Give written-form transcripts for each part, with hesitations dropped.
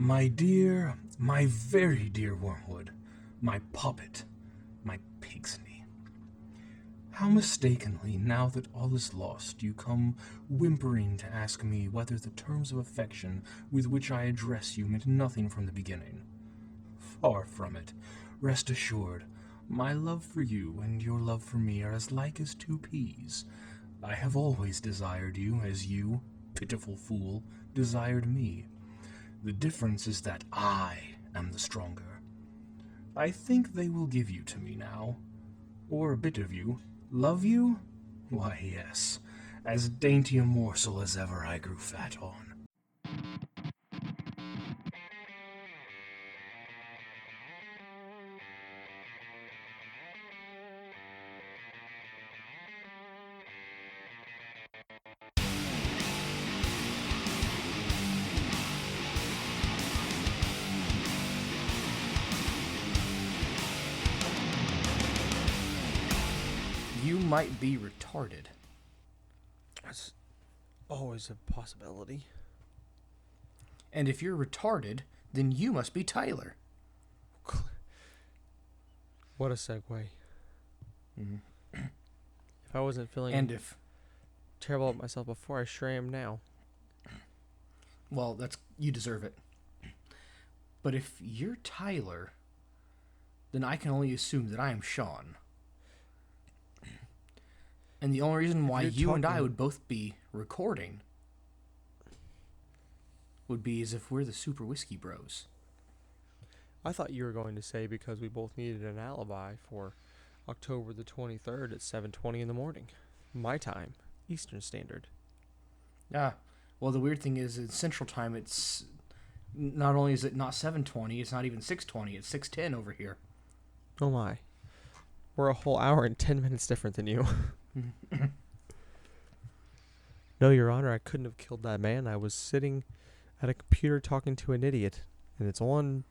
My very dear Wormwood, my puppet, my pigsney. How mistakenly, now that all is lost, you come whimpering to ask me whether the terms of affection with which I address you meant nothing from the beginning. Far from it. Rest assured, my love for you and your love for me are as like as two peas. I have always desired you as you, pitiful fool, desired me. The difference is that I am the stronger. I think they will give you to me now. Or a bit of you. Love you? Why, yes. As dainty a morsel as ever I grew fat on. You might be retarded. That's always a possibility. And if you're retarded, then you must be Tyler. What a segue. Mm-hmm. If I wasn't feeling terrible about myself before, I sure am now. Well, you deserve it. But if you're Tyler, then I can only assume that I am Sean. And the only reason why you and I would both be recording would be as if we're the Super Whiskey Bros. I thought you were going to say because we both needed an alibi for October the 23rd at 7:20 in the morning. My time, Eastern Standard. Well, the weird thing is in Central Time, it's not only is it not 7:20, it's not even 6:20, it's 6:10 over here. Oh my. We're a whole hour and 10 minutes different than you. No, Your Honor, I couldn't have killed that man. I was sitting at a computer talking to an idiot, and it's on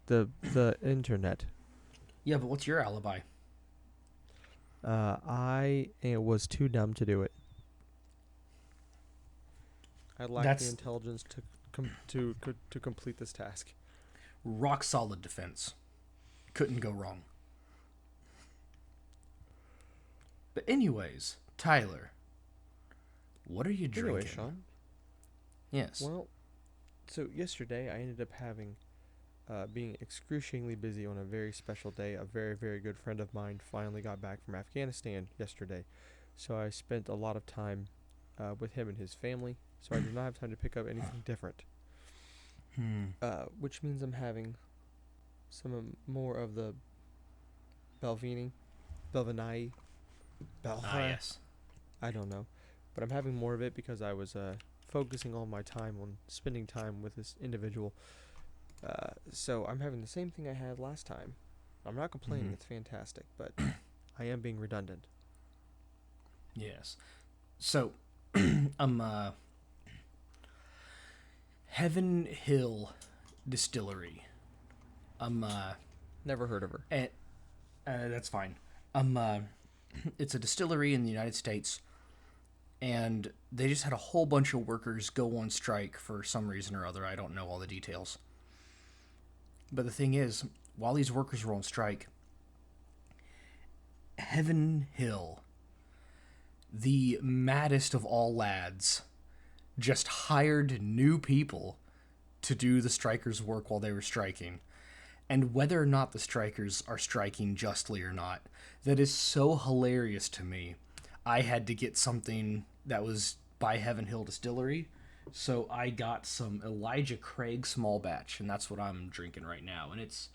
the internet. Yeah, but what's your alibi? I was too dumb to do it. I lacked the intelligence to complete this task. Rock solid defense. Couldn't go wrong. But anyways, Tyler, what are you drinking? Anyway, Sean. Yes. Well, so yesterday I ended up being excruciatingly busy on a very special day. A very, very good friend of mine finally got back from Afghanistan yesterday. So I spent a lot of time with him and his family. So I did not have time to pick up anything different. Which means I'm having some more of the Belvini. Yes. I don't know. But I'm having more of it because I was focusing all my time on spending time with this individual. So I'm having the same thing I had last time. I'm not complaining. It's fantastic. But I am being redundant. Yes. So, Heaven Hill Distillery. Never heard of her. That's fine. It's a distillery in the United States, and they just had a whole bunch of workers go on strike for some reason or other. I don't know all the details. But the thing is, while these workers were on strike, Heaven Hill, the maddest of all lads, just hired new people to do the strikers' work while they were striking. And whether or not the strikers are striking justly or not, that is so hilarious to me. I had to get something that was by Heaven Hill Distillery, so I got some Elijah Craig small batch, and that's what I'm drinking right now. And it's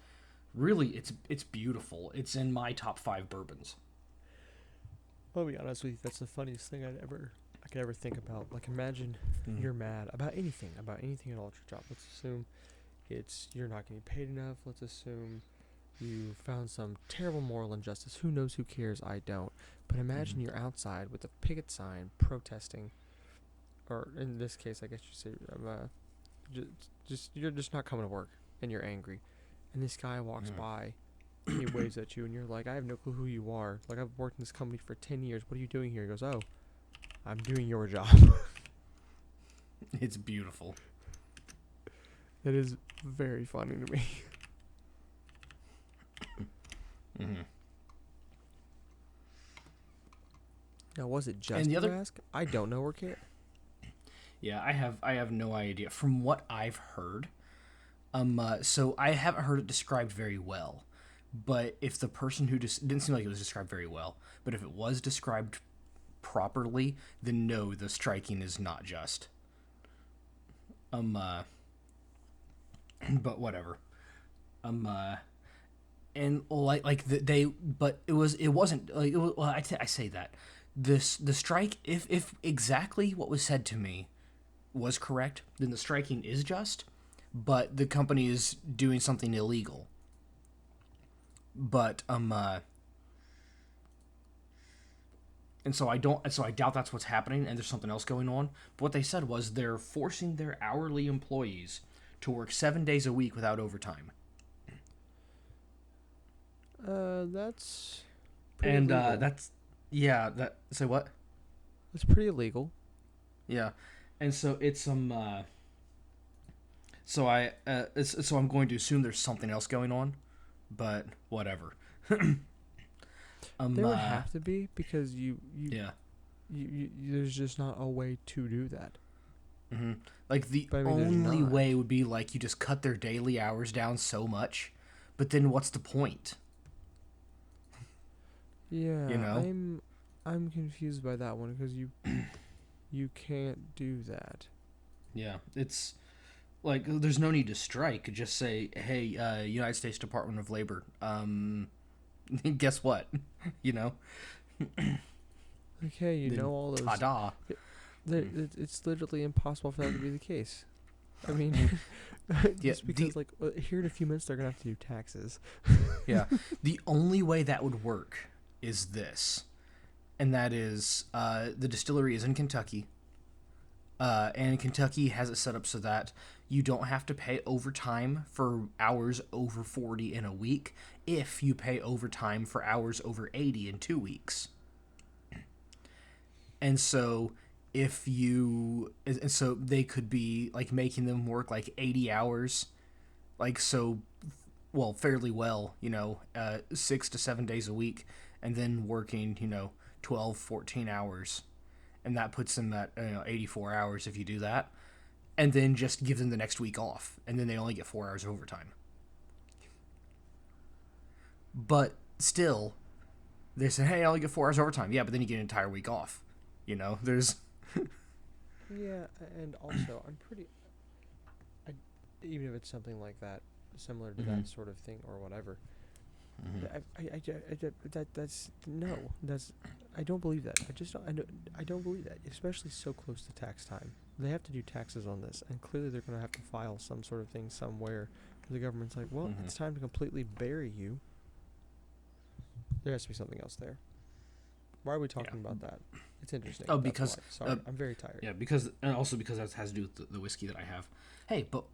really, it's beautiful. It's in my top 5 bourbons. I'll be honest with you, that's the funniest thing I could ever think about. Like, imagine you're mad about anything at all at your job. Let's assume you're not getting paid enough. Let's assume you found some terrible moral injustice. Who knows? Who cares? I don't. But imagine you're outside with a picket sign protesting, or in this case, I guess you say, you're just not coming to work and you're angry, and this guy walks by, and he waves at you, and you're like, I have no clue who you are. Like, I've worked in this company for 10 years. What are you doing here? He goes, oh, I'm doing your job. It's beautiful. It is very funny to me. Mm-hmm. Now, was it just And the for other, ask? I don't know or care. yeah, I have no idea. From what I've heard, so I haven't heard it described very well. But if the person who just didn't seem like it was described very well, but if it was described properly, then no, the striking is not just. Um, uh, but whatever. Um, uh, and but it wasn't like it was, well, I say that the strike, if exactly what was said to me was correct, then the striking is just, but the company is doing something illegal. But and so I doubt that's what's happening, and there's something else going on. But what they said was they're forcing their hourly employees to work 7 days a week without overtime. That's pretty And illegal. that's yeah, that say what? That's pretty illegal. Yeah. And so it's so I'm going to assume there's something else going on, but whatever. There would have to be because Yeah. there's just not a way to do that. Mm-hmm. Like the But I mean, there's only not. way would be like you just cut their daily hours down so much, but then what's the point? Yeah, You know? I'm confused by that one because you can't do that. Yeah, it's like there's no need to strike. Just say, "Hey, United States Department of Labor, guess what?" you know? Okay, you Then know all those. ta-da. It's literally impossible for that to be the case. I mean, Yeah, just because here in a few minutes they're gonna have to do taxes. Yeah, the only way that would work is this, and that is the distillery is in Kentucky. And Kentucky has it set up so that you don't have to pay overtime for hours over 40 in a week if you pay overtime for hours over 80 in 2 weeks. And so and so they could be like making them work like 80 hours, like so, well, fairly well, 6 to 7 days a week, and then working, 12, 14 hours. And that puts them at 84 hours if you do that, and then just give them the next week off, and then they only get 4 hours of overtime. But still, they say, "Hey, I only get 4 hours overtime." Yeah, but then you get an entire week off. There's Yeah, and also even if it's something like that, similar to that sort of thing or whatever. I don't believe that. I don't believe that, especially so close to tax time. They have to do taxes on this, and clearly they're going to have to file some sort of thing somewhere. The government's like, well, it's time to completely bury you. There has to be something else there. Why are we talking about that? It's interesting. Oh, That's because why. Sorry, I'm very tired. Yeah, and also because that has to do with the whiskey that I have. Hey, but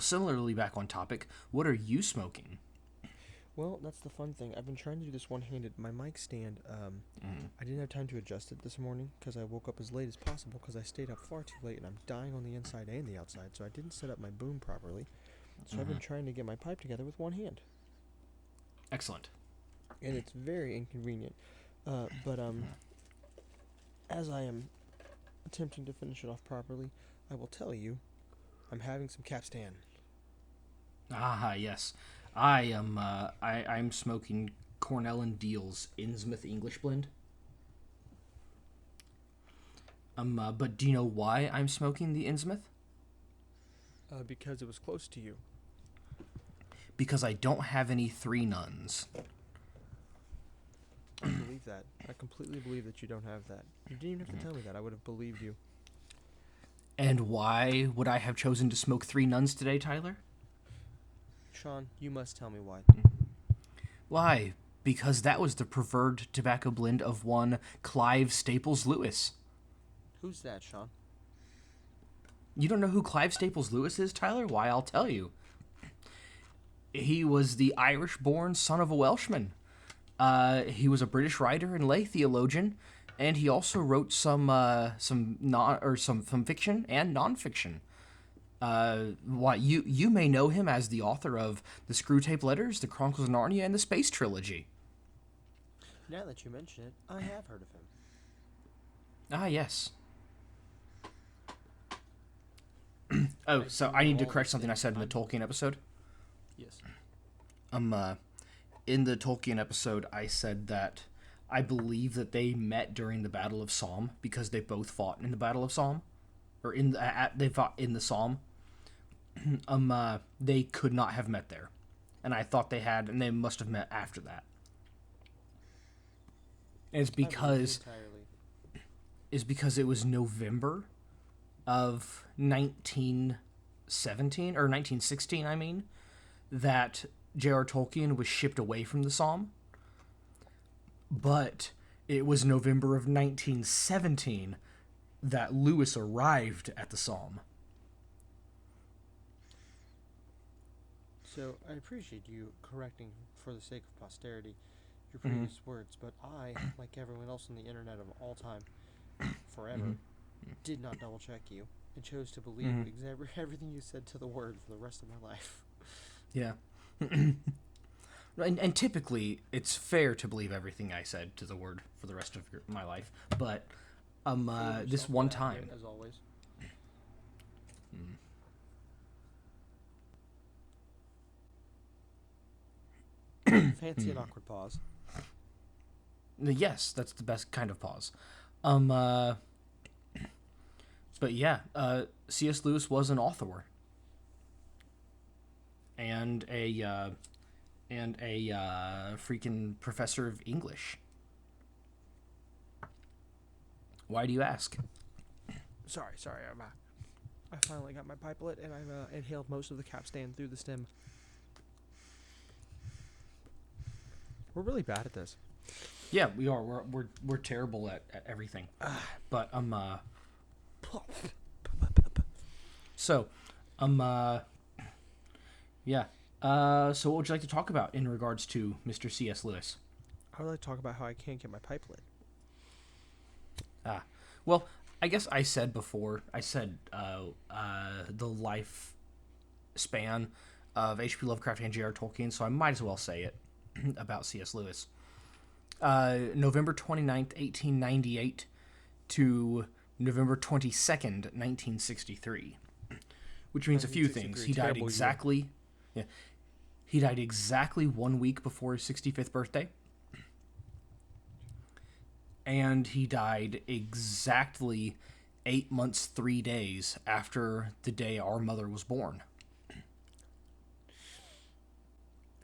similarly back on topic. What are you smoking? Well, that's the fun thing. I've been trying to do this one-handed. My mic stand, I didn't have time to adjust it this morning because I woke up as late as possible because I stayed up far too late and I'm dying on the inside and the outside, so I didn't set up my boom properly. So I've been trying to get my pipe together with one hand. Excellent. And it's very inconvenient. But as I am attempting to finish it off properly, I will tell you, I'm having some Capstan. Ah, yes. I'm smoking Cornell and Deal's Innsmouth English blend. But do you know why I'm smoking the Innsmouth? Because it was close to you. Because I don't have any 3 nuns. I believe that. I completely believe that you don't have that. You didn't even have to tell me that. I would have believed you. And why would I have chosen to smoke 3 nuns today, Tyler? Sean, you must tell me why. Why? Because that was the preferred tobacco blend of one Clive Staples Lewis. Who's that, Sean? You don't know who Clive Staples Lewis is, Tyler? Why, I'll tell you. He was the Irish-born son of a Welshman. He was a British writer and lay theologian, and he also wrote some fiction and nonfiction. Why you may know him as the author of the Screwtape Letters, the Chronicles of Narnia, and the Space Trilogy. Now that you mention it, I have heard of him. Ah, yes. Oh, so I need to correct something I said in the Tolkien episode. Yes. In the Tolkien episode, I said that I believe that they met during the Battle of Somme because they both fought in the Battle of Somme, or they fought in the Somme. They could not have met there, and I thought they had, and they must have met after that. And it's because it was November of 1917 or 1916. I mean, that J.R. Tolkien was shipped away from the Somme, but it was November of 1917 that Lewis arrived at the Somme. So I appreciate you correcting, for the sake of posterity, your previous words, but I, like everyone else on the internet of all time, forever, did not double check you and chose to believe everything you said to the word for the rest of my life. Yeah. And typically, it's fair to believe everything I said to the word for the rest of my life, but this one time, as always. Fancy an awkward pause. Yes, that's the best kind of pause. But yeah, C.S. Lewis was an author and a freaking professor of English. Why do you ask? Sorry. I finally got my pipelet, and I've inhaled most of the capstan through the stem. We're really bad at this. Yeah, we are. We're terrible at everything. But so yeah. So what would you like to talk about in regards to Mr. C.S. Lewis? I would like to talk about how I can't get my pipelet. Well, I guess I said before. I said the life span of H.P. Lovecraft and J.R. Tolkien, so I might as well say it about C.S. Lewis. November 29th, 1898 to November 22nd, 1963. Which means a few things. He died exactly... Yeah, he died exactly 1 week before his 65th birthday. And he died exactly 8 months, 3 days after the day our mother was born.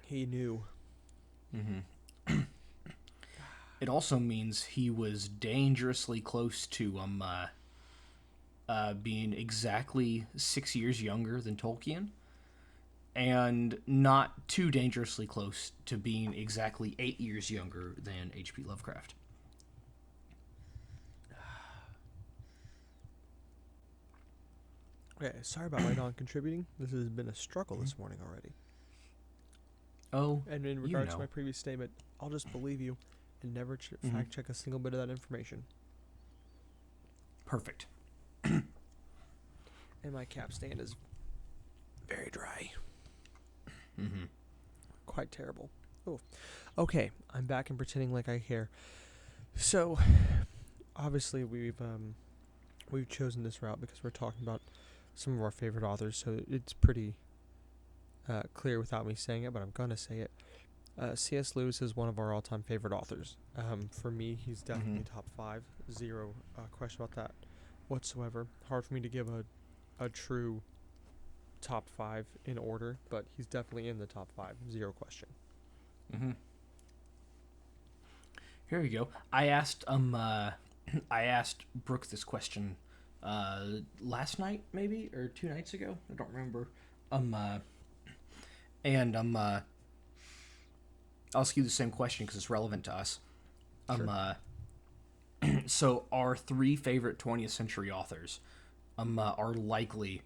He knew. It also means he was dangerously close to being exactly 6 years younger than Tolkien, and not too dangerously close to being exactly 8 years younger than H.P. Lovecraft. Okay, sorry about my non-contributing. This has been a struggle this morning already. Oh, and in regards to my previous statement, I'll just believe you and never fact check a single bit of that information. Perfect. And my capstan is very dry. Quite terrible. Oh, okay. I'm back and pretending like I care. So, obviously, we've chosen this route because we're talking about some of our favorite authors. So it's pretty clear without me saying it, but I'm gonna say it. C.S. Lewis is one of our all-time favorite authors. For me, he's definitely top 5. Zero question about that whatsoever. Hard for me to give a true top 5 in order, but he's definitely in the top 5. Zero question. Here we go. I asked Brooke this question last night, maybe, or 2 nights ago. I don't remember. I'll ask you the same question because it's relevant to us. Sure. So our 3 favorite 20th century authors are likely,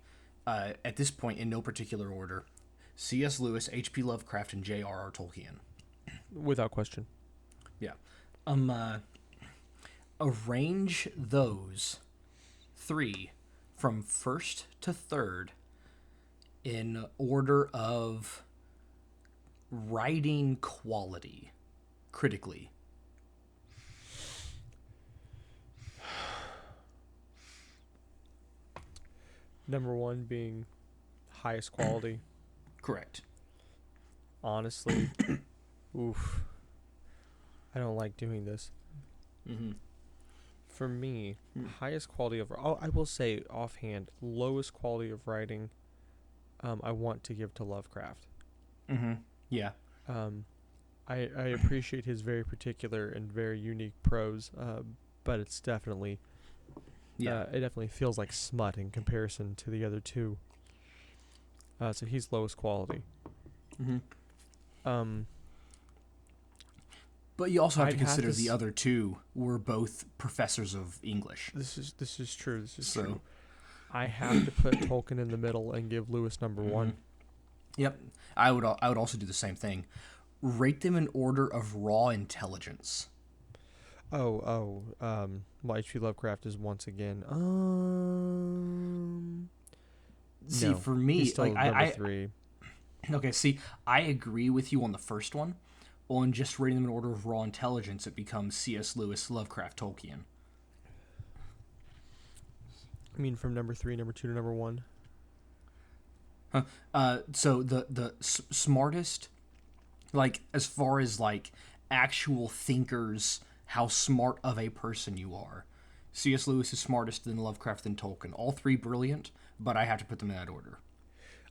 at this point in no particular order, C.S. Lewis, H.P. Lovecraft, and J.R.R. Tolkien. Without question. Yeah. Arrange those 3 from first to third in order of writing quality, critically. Number one being highest quality. Correct. Honestly, oof. I don't like doing this. Mm-hmm. For me, highest quality of... Oh, I will say offhand, lowest quality of writing I want to give to Lovecraft. Mm-hmm. Yeah. I appreciate his very particular and very unique prose, but it's definitely... it definitely feels like smut in comparison to the other two. So he's lowest quality. Mm-hmm. But you also have to consider the other two were both professors of English. This is true. This is So- true. I have to put Tolkien in the middle and give Lewis number one. Yep. I would also do the same thing. Rate them in order of raw intelligence. Well, H.P. Lovecraft is once again. See, No, for me, he's still like number three. Okay, see, I agree with you on the first one. On just rating them in order of raw intelligence, it becomes C.S. Lewis, Lovecraft, Tolkien. I mean, from number 3, number 2 to number 1. So the smartest, like as far as like actual thinkers, how smart of a person you are. C.S. Lewis is smartest, then Lovecraft, then Tolkien. All three brilliant, but I have to put them in that order.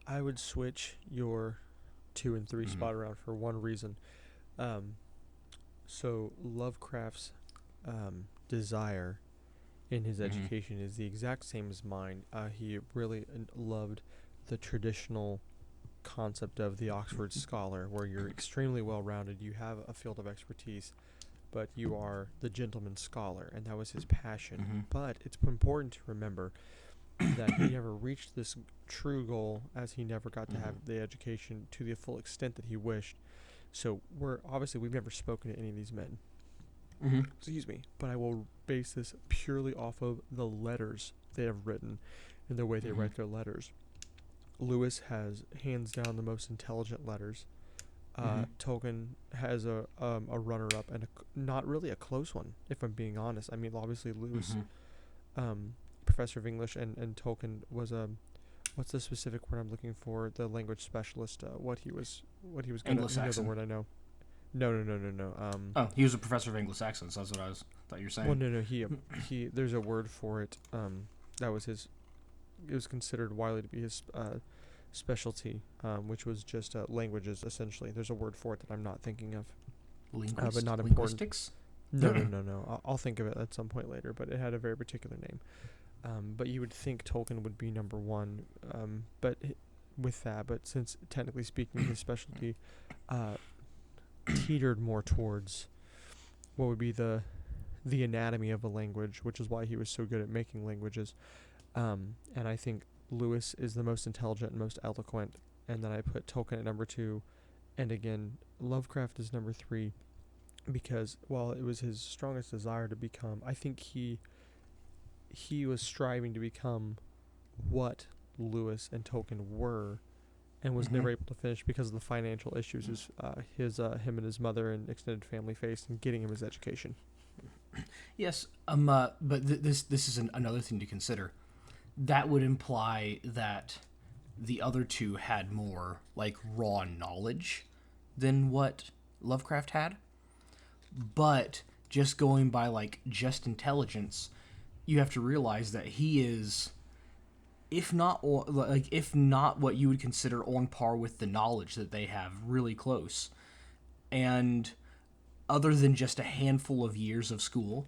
I would switch your 2 and 3 spot around for one reason. So Lovecraft's desire in his education is the exact same as mine. He really loved the traditional concept of the Oxford scholar, where you're extremely well-rounded, you have a field of expertise, but you are the gentleman scholar, and that was his passion. But it's important to remember that he never reached this true goal, as he never got to have the education to the full extent that he wished. So we've never spoken to any of these men. Excuse me, but I will base this purely off of the letters they have written and the way they write their letters. Lewis has hands down the most intelligent letters. Tolkien has a runner-up and not really a close one, if I'm being honest. I mean, obviously Lewis, professor of English, and Tolkien was what's the specific word I'm looking for? The language specialist. What he was good at. You know the word I know. No. He was a professor of Anglo-Saxons. That's what thought you were saying. Well, no. He. There's a word for it. That was his. It was considered widely to be his specialty, which was just languages. Essentially, there's a word for it that I'm not thinking of. But not important. Linguistics? No. I'll think of it at some point later. But it had a very particular name. But you would think Tolkien would be number one. But since technically speaking, his specialty teetered more towards what would be the anatomy of a language, which is why he was so good at making languages. And I think Lewis is the most intelligent and most eloquent. And then I put Tolkien at number 2. And again, Lovecraft is number 3. Because while it was his strongest desire to become, I think he was striving to become what Lewis and Tolkien were, and was never able to finish because of the financial issues him and his mother and extended family faced in getting him his education. Yes, but this is another thing to consider. That would imply that the other two had more like raw knowledge than what Lovecraft had. But just going by like just intelligence, you have to realize that he is, if not what you would consider on par with the knowledge that they have, really close. And other than just a handful of years of school,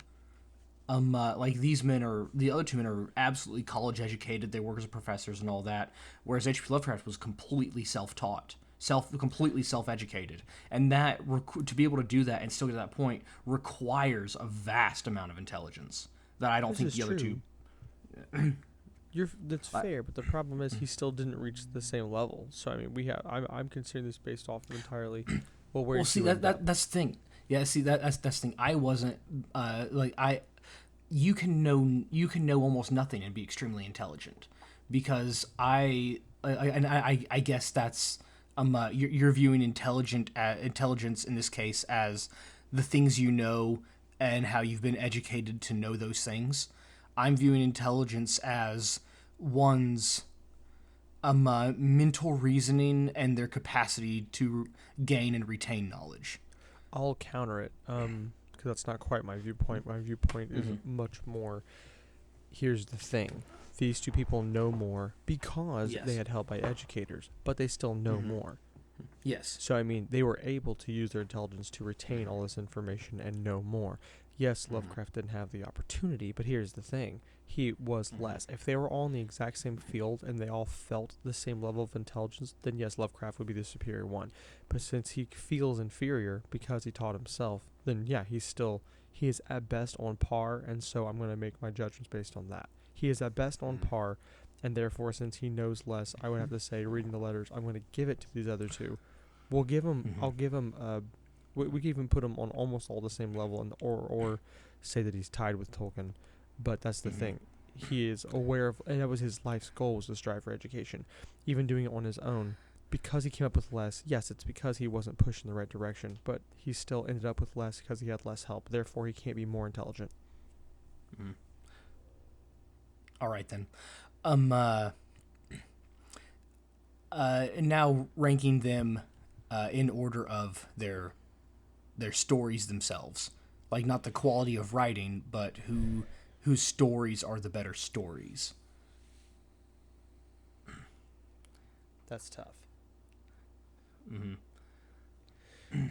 like the other two men are absolutely college educated. They work as professors and all that. Whereas H.P. Lovecraft was completely self-taught, completely self-educated, and that to be able to do that and still get to that point requires a vast amount of intelligence that I don't think the other two. That's fair, but the problem is he still didn't reach the same level. So I mean, I'm considering this based off of entirely. Well, see that's the thing. Yeah, see that's the thing. I wasn't You can know almost nothing and be extremely intelligent, because I I guess that's you're viewing intelligence in this case as the things you know and how you've been educated to know those things. I'm viewing intelligence as one's mental reasoning and their capacity to gain and retain knowledge. I'll counter it, because that's not quite my viewpoint. My viewpoint is much more. Here's the thing: these two people know more because Yes. they had help by educators, but they still know more. Yes. So I mean, they were able to use their intelligence to retain all this information and know more. Yes, Lovecraft didn't have the opportunity, but here's the thing: he was less. If they were all in the exact same field and they all felt the same level of intelligence, then yes, Lovecraft would be the superior one. But since he feels inferior because he taught himself, then yeah, he is at best on par, and so I'm going to make my judgments based on that. He is at best on par, and therefore, since he knows less, I would have to say, reading the letters, I'm going to give it to these other two. I'll give him. We can even put him on almost all the same level, and or say that he's tied with Tolkien. But that's the thing. He is aware of, and that was his life's goal, was to strive for education. Even doing it on his own, because he came up with less. Yes, it's because he wasn't pushed in the right direction, but he still ended up with less because he had less help. Therefore, he can't be more intelligent. All right then. Now ranking them in order of their stories themselves, like not the quality of writing, but whose stories are the better stories. That's tough.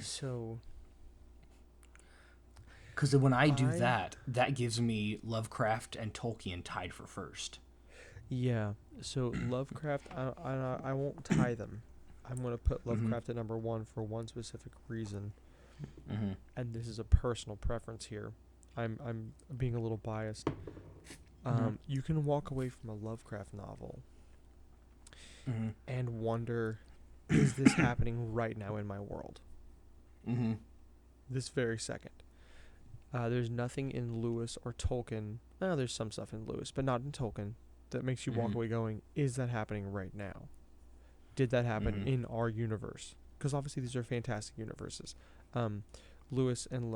So, Because when I do that gives me Lovecraft and Tolkien tied for first. yeah. So Lovecraft, I won't tie them. I'm going to put Lovecraft at number one for one specific reason. And this is a personal preference here. I'm being a little biased. You can walk away from a Lovecraft novel and wonder, is this happening right now in my world? This very second. There's nothing in Lewis or Tolkien. There's some stuff in Lewis, but not in Tolkien, that makes you walk away going, is that happening right now? Did that happen in our universe? Because obviously these are fantastic universes. Lewis and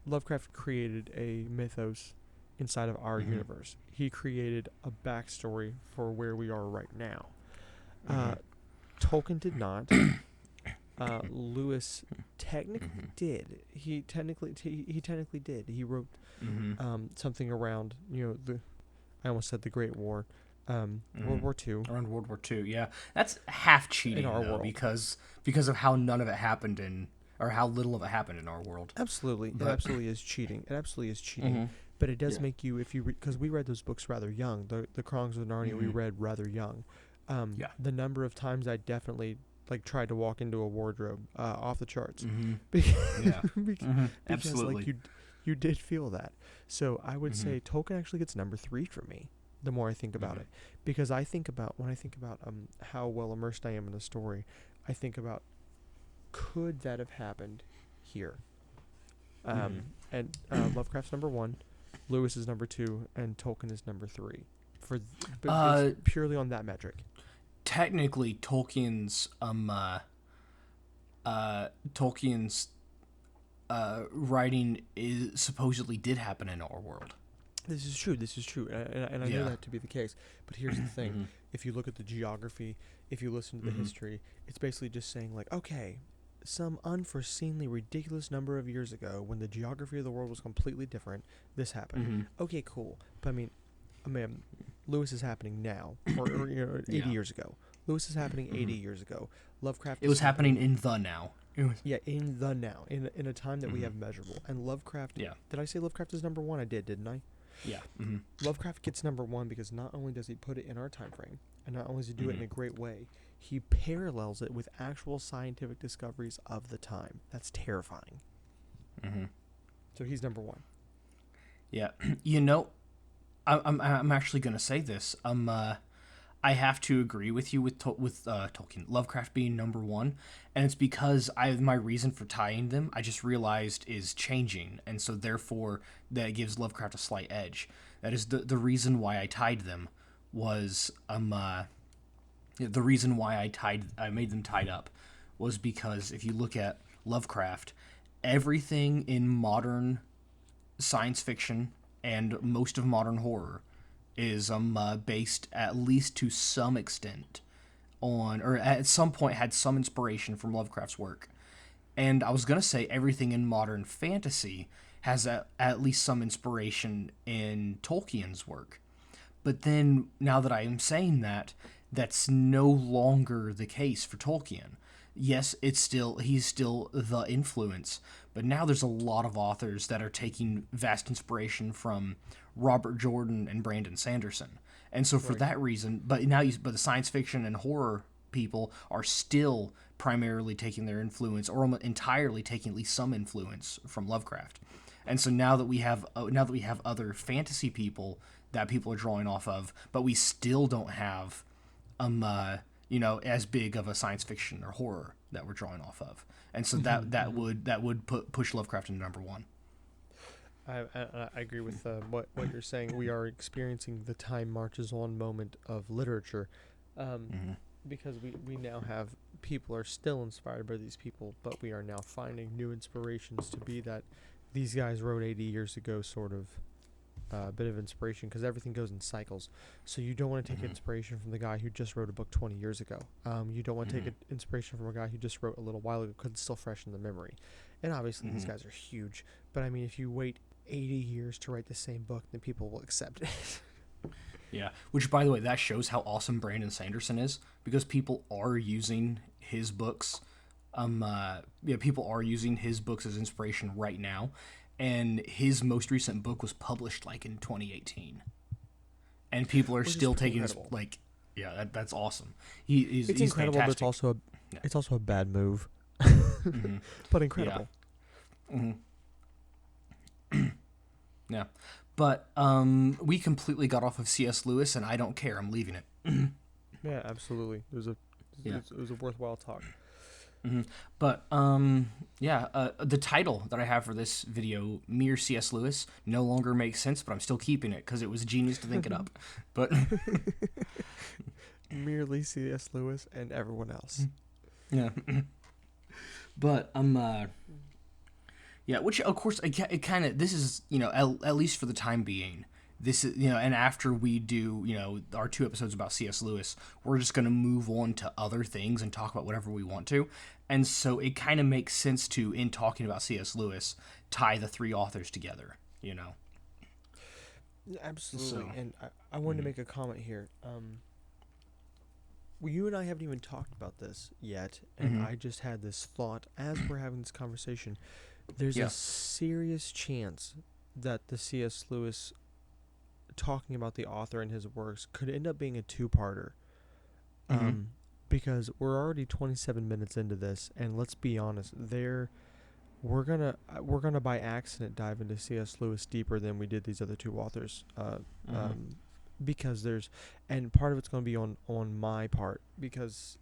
Lovecraft created a mythos inside of our universe. He created a backstory for where we are right now. Tolkien did not. Lewis technically did. He technically did. He wrote something around, I almost said the Great War, World War II. Around World War II, yeah. That's half cheating In our though, world. because of how none of it happened or how little of it happened in our world. Absolutely, it absolutely is cheating. It absolutely is cheating. But it does make you, if you because we read those books rather young. The Chronicles of Narnia we read rather young. The number of times I definitely tried to walk into a wardrobe off the charts. Because Absolutely. you did feel that. So I would say Tolkien actually gets number 3 for me. The more I think about it, because when I think about how well immersed I am in a story, I think about, could that have happened here? And Lovecraft's number 1, Lewis is number 2, and Tolkien is number 3. Based purely on that metric. Technically, Tolkien's writing is supposedly did happen in our world. This is true, and I know that to be the case. But here's the thing: if you look at the geography, if you listen to the history, it's basically just saying okay, some unforeseenly ridiculous number of years ago, when the geography of the world was completely different, this happened. Okay, cool. But I mean, Lewis is happening now, or 80 years ago. Lewis is happening 80 years ago. Lovecraft. It was happening in the now. In the now, in a time that we have measurable. And Lovecraft. Yeah. Did I say Lovecraft is number 1? I did, didn't I? Yeah. Lovecraft gets number 1 because not only does he put it in our time frame, and not only does he do it in a great way, he parallels it with actual scientific discoveries of the time. That's terrifying. So he's number 1. Yeah. I'm actually gonna say this. I have to agree with you with Tolkien. Lovecraft being number 1, and it's because my reason for tying them, I just realized, is changing, and so therefore that gives Lovecraft a slight edge. That is the reason why I tied them was the reason why I made them tied up was because if you look at Lovecraft, everything in modern science fiction and most of modern horror is based at least to some extent on, or at some point had some inspiration from Lovecraft's work. And I was going to say everything in modern fantasy has at least some inspiration in Tolkien's work. But then, now that I am saying that, that's no longer the case for Tolkien. Yes, he's still the influence, but now there's a lot of authors that are taking vast inspiration from Robert Jordan and Brandon Sanderson. And so for that reason, but the science fiction and horror people are still primarily taking their influence, or entirely taking at least some influence from Lovecraft. And so now that we have other fantasy people that people are drawing off of, but we still don't have as big of a science fiction or horror that we're drawing off of. And so that would push Lovecraft into number one. I agree with what you're saying. We are experiencing the time marches on moment of literature, because we now have people are still inspired by these people, but we are now finding new inspirations to be that these guys wrote 80 years ago sort of bit of inspiration, because everything goes in cycles. So you don't want to take inspiration from the guy who just wrote a book 20 years ago. You don't want to take inspiration from a guy who just wrote a little while ago because it's still fresh in the memory. And obviously these guys are huge, but I mean, if you wait 80 years to write the same book, then people will accept it. Yeah, which, by the way, that shows how awesome Brandon Sanderson is, because people are using his books. People are using his books as inspiration right now, and his most recent book was published like in 2018, and people are still taking his that's awesome. He's incredible, fantastic. but it's also a bad move, but incredible. Yeah, but we completely got off of C.S. Lewis, and I don't care. I'm leaving it. Yeah, absolutely. It was a worthwhile talk. But the title that I have for this video, Mere C.S. Lewis, no longer makes sense, but I'm still keeping it because it was genius to think it up. But merely C.S. Lewis and everyone else. Yeah. But which of course it kind of, this is, at least for the time being, this is, and after we do, our 2 episodes about C.S. Lewis, we're just going to move on to other things and talk about whatever we want to. And so it kind of makes sense to, in talking about C.S. Lewis, tie the 3 authors together, Absolutely. So, and I wanted to make a comment here. You and I haven't even talked about this yet, and I just had this thought as we're having this conversation. There's a serious chance that the C.S. Lewis talking about the author and his works could end up being a 2-parter. Because we're already 27 minutes into this, and let's be honest, we're gonna by accident dive into C.S. Lewis deeper than we did these other 2 authors. Because and part of it's going to be on my part, because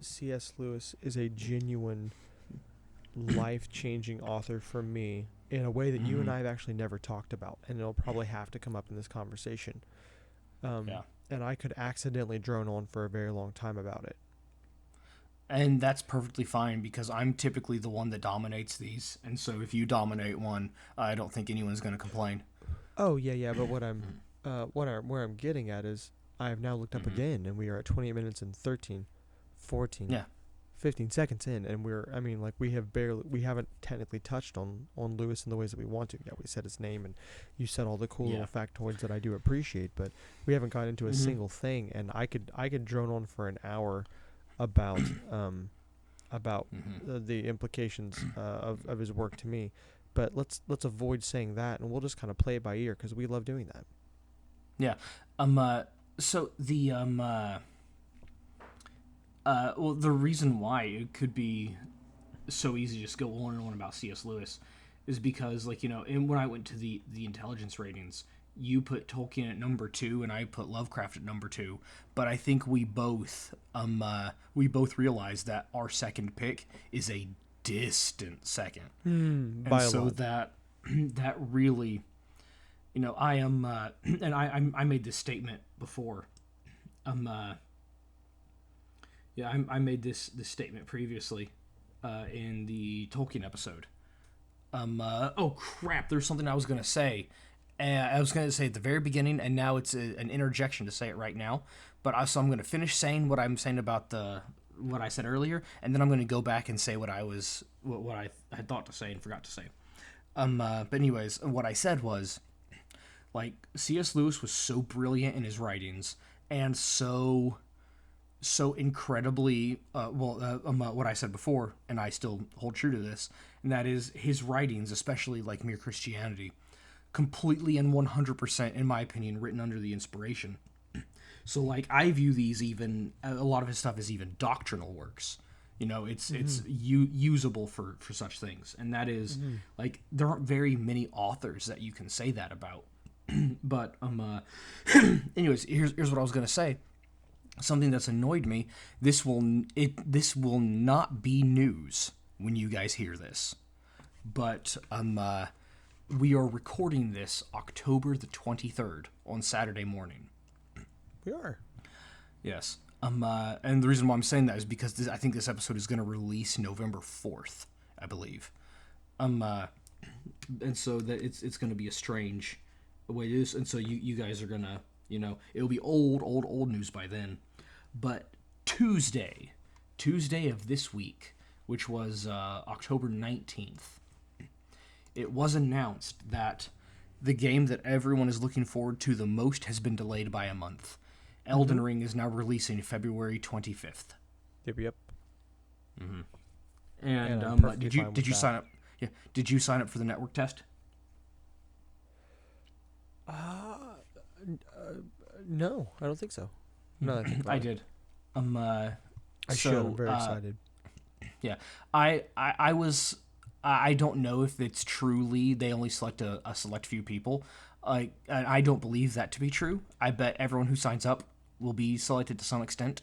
C.S. Lewis is a genuine life-changing author for me in a way that you and I have actually never talked about, and it'll probably have to come up in this conversation. And I could accidentally drone on for a very long time about it. And that's perfectly fine, because I'm typically the one that dominates these, and so if you dominate one, I don't think anyone's going to complain. Oh yeah, but what I'm where I'm getting at is I have now looked up again, and we are at 28 minutes and 14, 15 seconds in, and we haven't technically touched on Lewis in the ways that we want to. Yeah, we said his name, and you said all the cool little factoids that I do appreciate, but we haven't got into a single thing, and I could drone on for an hour about the implications of his work to me, but let's avoid saying that, and we'll just kind of play it by ear, because we love doing that. Yeah. So the the reason why it could be so easy to just go on and on about C.S. Lewis is because, when I went to the intelligence ratings, you put Tolkien at number 2 and I put Lovecraft at number 2, but I think we both realized that our second pick is a distant second. And so that really, I am and I made this statement before Yeah, I made this statement previously in the Tolkien episode. Oh crap! There's something I was gonna say. I was gonna say at the very beginning, and now it's an interjection to say it right now. But so I'm gonna finish saying what I'm saying about what I said earlier, and then I'm gonna go back and say what I had thought to say and forgot to say. But anyways, what I said was, like, C.S. Lewis was so brilliant in his writings and so incredibly what I said before, and I still hold true to this, and that is his writings, especially like Mere Christianity, completely and 100%, in my opinion, written under the inspiration. So like I view these, even a lot of his stuff is even doctrinal works. You know, it's usable for such things, and that is like there aren't very many authors that you can say that about. But anyways, here's what I was gonna say. Something that's annoyed me. This will not be news when you guys hear this, but we are recording this October the 23rd on Saturday morning. We are. Yes. And the reason why I'm saying that is because I think this episode is going to release November 4th, I believe. And so that it's going to be a strange way to do. And so you guys are going to, you know, it'll be old news by then. But Tuesday of this week, which was October 19th, it was announced that the game that everyone is looking forward to the most has been delayed by a month. Elden Ring is now releasing February 25th. Yep. Mm-hmm. And did you sign up? Yeah, did you sign up for the network test? No, I don't think so. No, I did. I should. I'm very excited. Yeah, I was. I don't know if it's truly they only select a select few people. I don't believe that to be true. I bet everyone who signs up will be selected to some extent.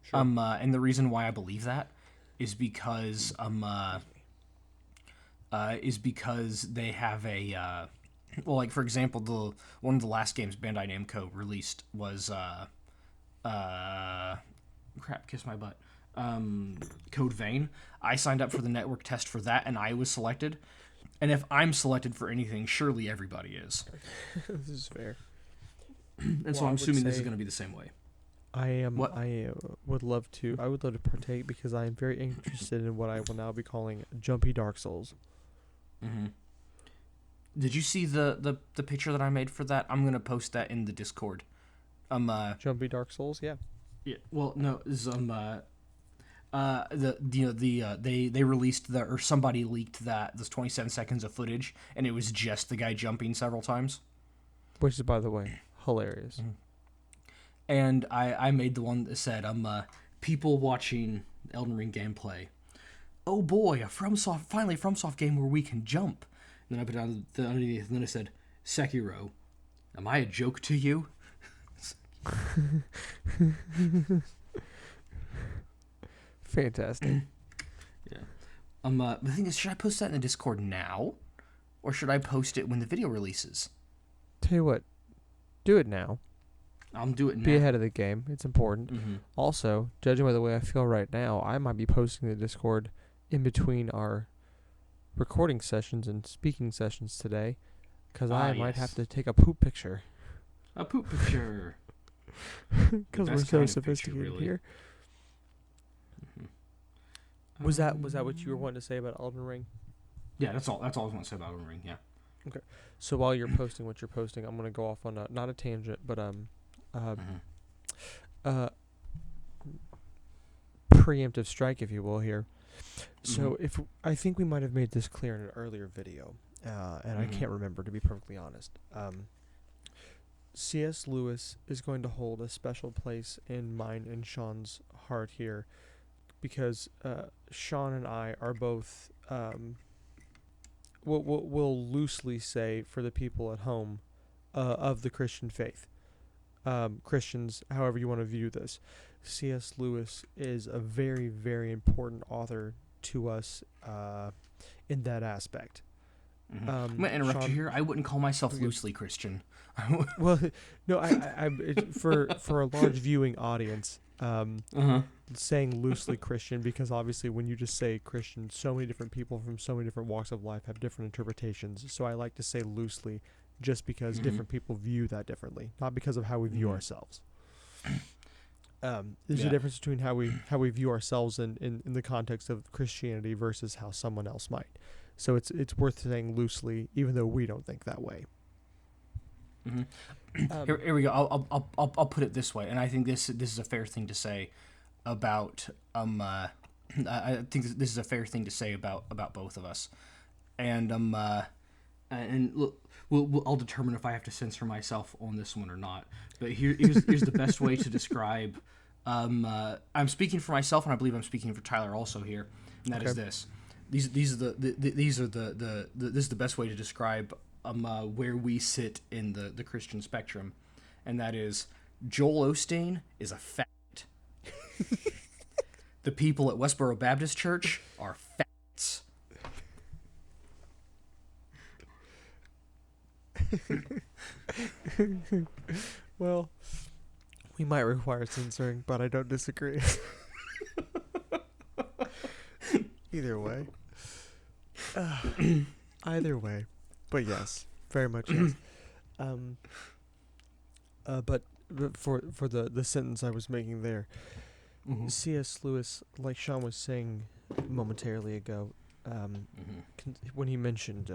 Sure. And the reason why I believe that is because they have a well, like for example, one of the last games Bandai Namco released was kiss my butt. Code Vein. I signed up for the network test for that, and I was selected. And if I'm selected for anything, surely everybody is. This is fair. And so I'm assuming this is going to be the same way. I am. I would love to. I would love to partake because I am very interested in what I will now be calling Jumpy Dark Souls. Mm-hmm. Did you see the picture that I made for that? I'm going to post that in the Discord. Jumpy Dark Souls. Yeah. Yeah. Well, no. They released or somebody leaked those 27 seconds of footage, and it was just the guy jumping several times, which is, by the way, hilarious. Mm-hmm. And I made the one that said people watching Elden Ring gameplay. Oh boy, a FromSoft game where we can jump. And then I put down the underneath, and then I said, Sekiro, am I a joke to you? Fantastic. Yeah. The thing is, should I post that in the Discord now, or should I post it when the video releases? Tell you what, do it now. I'll do it now. Be ahead of the game. It's important. Mm-hmm. Also, judging by the way I feel right now, I might be posting the Discord in between our recording sessions and speaking sessions today, because I might have to take a poop picture. A poop picture. Because we're so sophisticated here. Mm-hmm. Was that what you were wanting to say about Elden Ring? Yeah, that's all I was want to say about Elden Ring. Yeah. Okay. So while you're posting what you're posting, I'm gonna go off on not a tangent, but preemptive strike, if you will, here. So if I think we might have made this clear in an earlier video, and I can't remember, to be perfectly honest. C.S. Lewis is going to hold a special place in mine and Sean's heart here, because Sean and I are both, we'll loosely say for the people at home, of the Christian faith. Christians, however you want to view this. C.S. Lewis is a very, very important author to us in that aspect. I'm gonna interrupt you Sean, here. I wouldn't call myself loosely Christian. well, no, for a large viewing audience, saying loosely Christian, because obviously when you just say Christian, so many different people from so many different walks of life have different interpretations. So I like to say loosely, just because different people view that differently, not because of how we view ourselves. There's a difference between how we view ourselves in the context of Christianity versus how someone else might. So it's worth saying loosely, even though we don't think that way. Here we go. I'll put it this way, and I think this is a fair thing to say about I think this is a fair thing to say about both of us, and look, I'll determine if I have to censor myself on this one or not. But here's the best way to describe. I'm speaking for myself, and I believe I'm speaking for Tyler also here, and that is this. These are this is the best way to describe where we sit in the Christian spectrum, and that is Joel Osteen is a faggot. The people at Westboro Baptist Church are faggots. Well, we might require censoring, but I don't disagree. Either way. Either way. But yes, very much yes. But for the sentence I was making there, C.S. Lewis, like Sean was saying momentarily ago, when he mentioned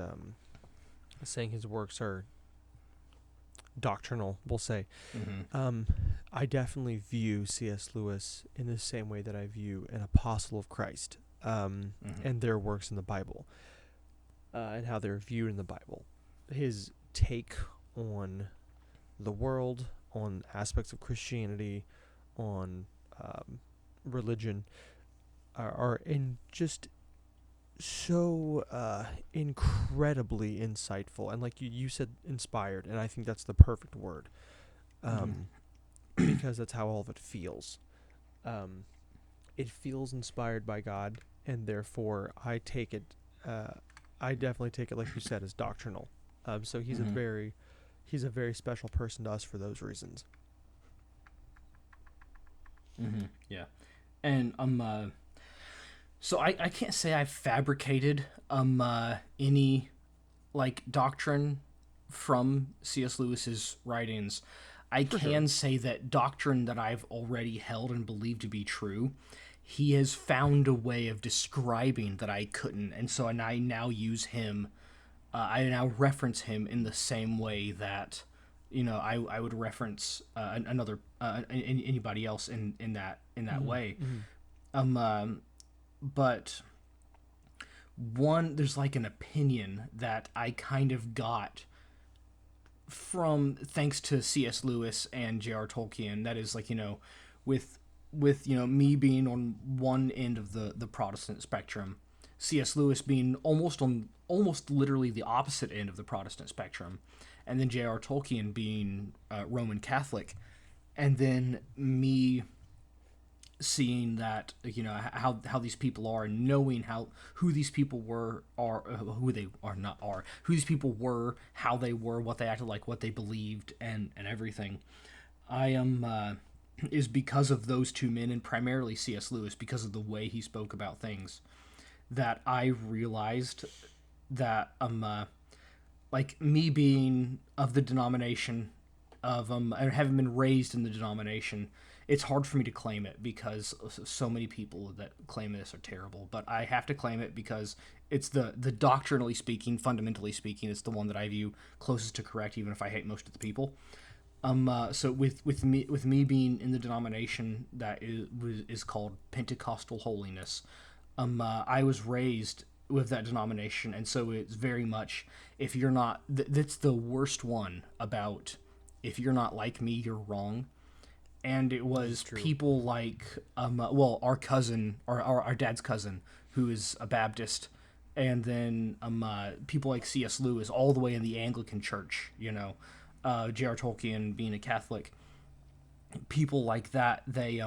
saying his works are doctrinal, we'll say, I definitely view C.S. Lewis in the same way that I view an apostle of Christ, and their works in the Bible, and how they're viewed in the Bible. His take on the world, on aspects of Christianity, on religion, are in just so incredibly insightful, and like you said, inspired, and I think that's the perfect word, because that's how all of it feels. It feels inspired by God, and therefore I take it. I definitely take it, like you said, as doctrinal. So he's a very special person to us for those reasons. Yeah, and so I can't say I've fabricated any like doctrine from C.S. Lewis's writings. I can say that doctrine that I've already held and believed to be true, he has found a way of describing that I couldn't, and so I now use him. I now reference him in the same way that I would reference another anybody else in that way. But there's like an opinion that I kind of got from thanks to C.S. Lewis and J.R. Tolkien. That is like with me being on one end of the Protestant spectrum, C.S. Lewis being almost literally the opposite end of the Protestant spectrum, and then J.R. Tolkien being Roman Catholic, and then me seeing that how these people are, and knowing who these people were, who these people were, how they were, what they acted like, what they believed, and everything. I am is because of those two men, and primarily C.S. Lewis, because of the way he spoke about things, that I realized that like me being of the denomination of and having been raised in the denomination, it's hard for me to claim it because so many people that claim this are terrible. But I have to claim it because it's the doctrinally speaking, fundamentally speaking, it's the one that I view closest to correct, even if I hate most of the people. So with me being in the denomination that is called Pentecostal holiness, I was raised with that denomination, and so it's very much, if you're not, that's the worst one about, if you're not like me, you're wrong. And it was people like, our cousin, our dad's cousin, who is a Baptist, and then people like C.S. Lewis, all the way in the Anglican Church, J.R. Tolkien being a Catholic, people like that, they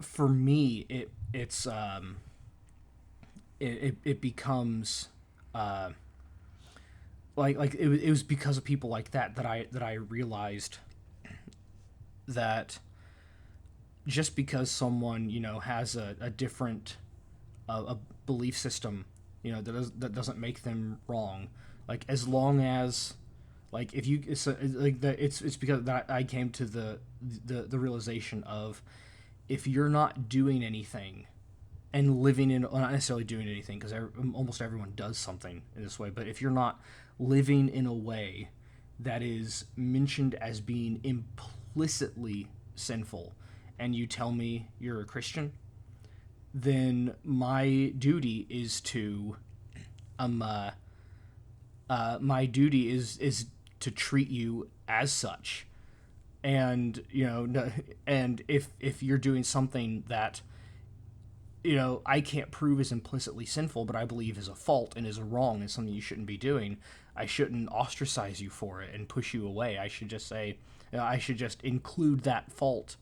for me it's it becomes it was because of people like that I realized that just because someone, you know, has a different a belief system, you know, that doesn't make them wrong. Like, as long as, like, if you it's because that I came to the realization of, if you're not doing anything and living in, well, not necessarily doing anything, because almost everyone does something in this way, but if you're not living in a way that is mentioned as being implicitly sinful, and you tell me you're a Christian, then my duty is to my duty is to treat you as such. And, you know, and if you're doing something that, you know, I can't prove is implicitly sinful, but I believe is a fault and is a wrong and something you shouldn't be doing, I shouldn't ostracize you for it and push you away. I should just say, you know, I should just include that fault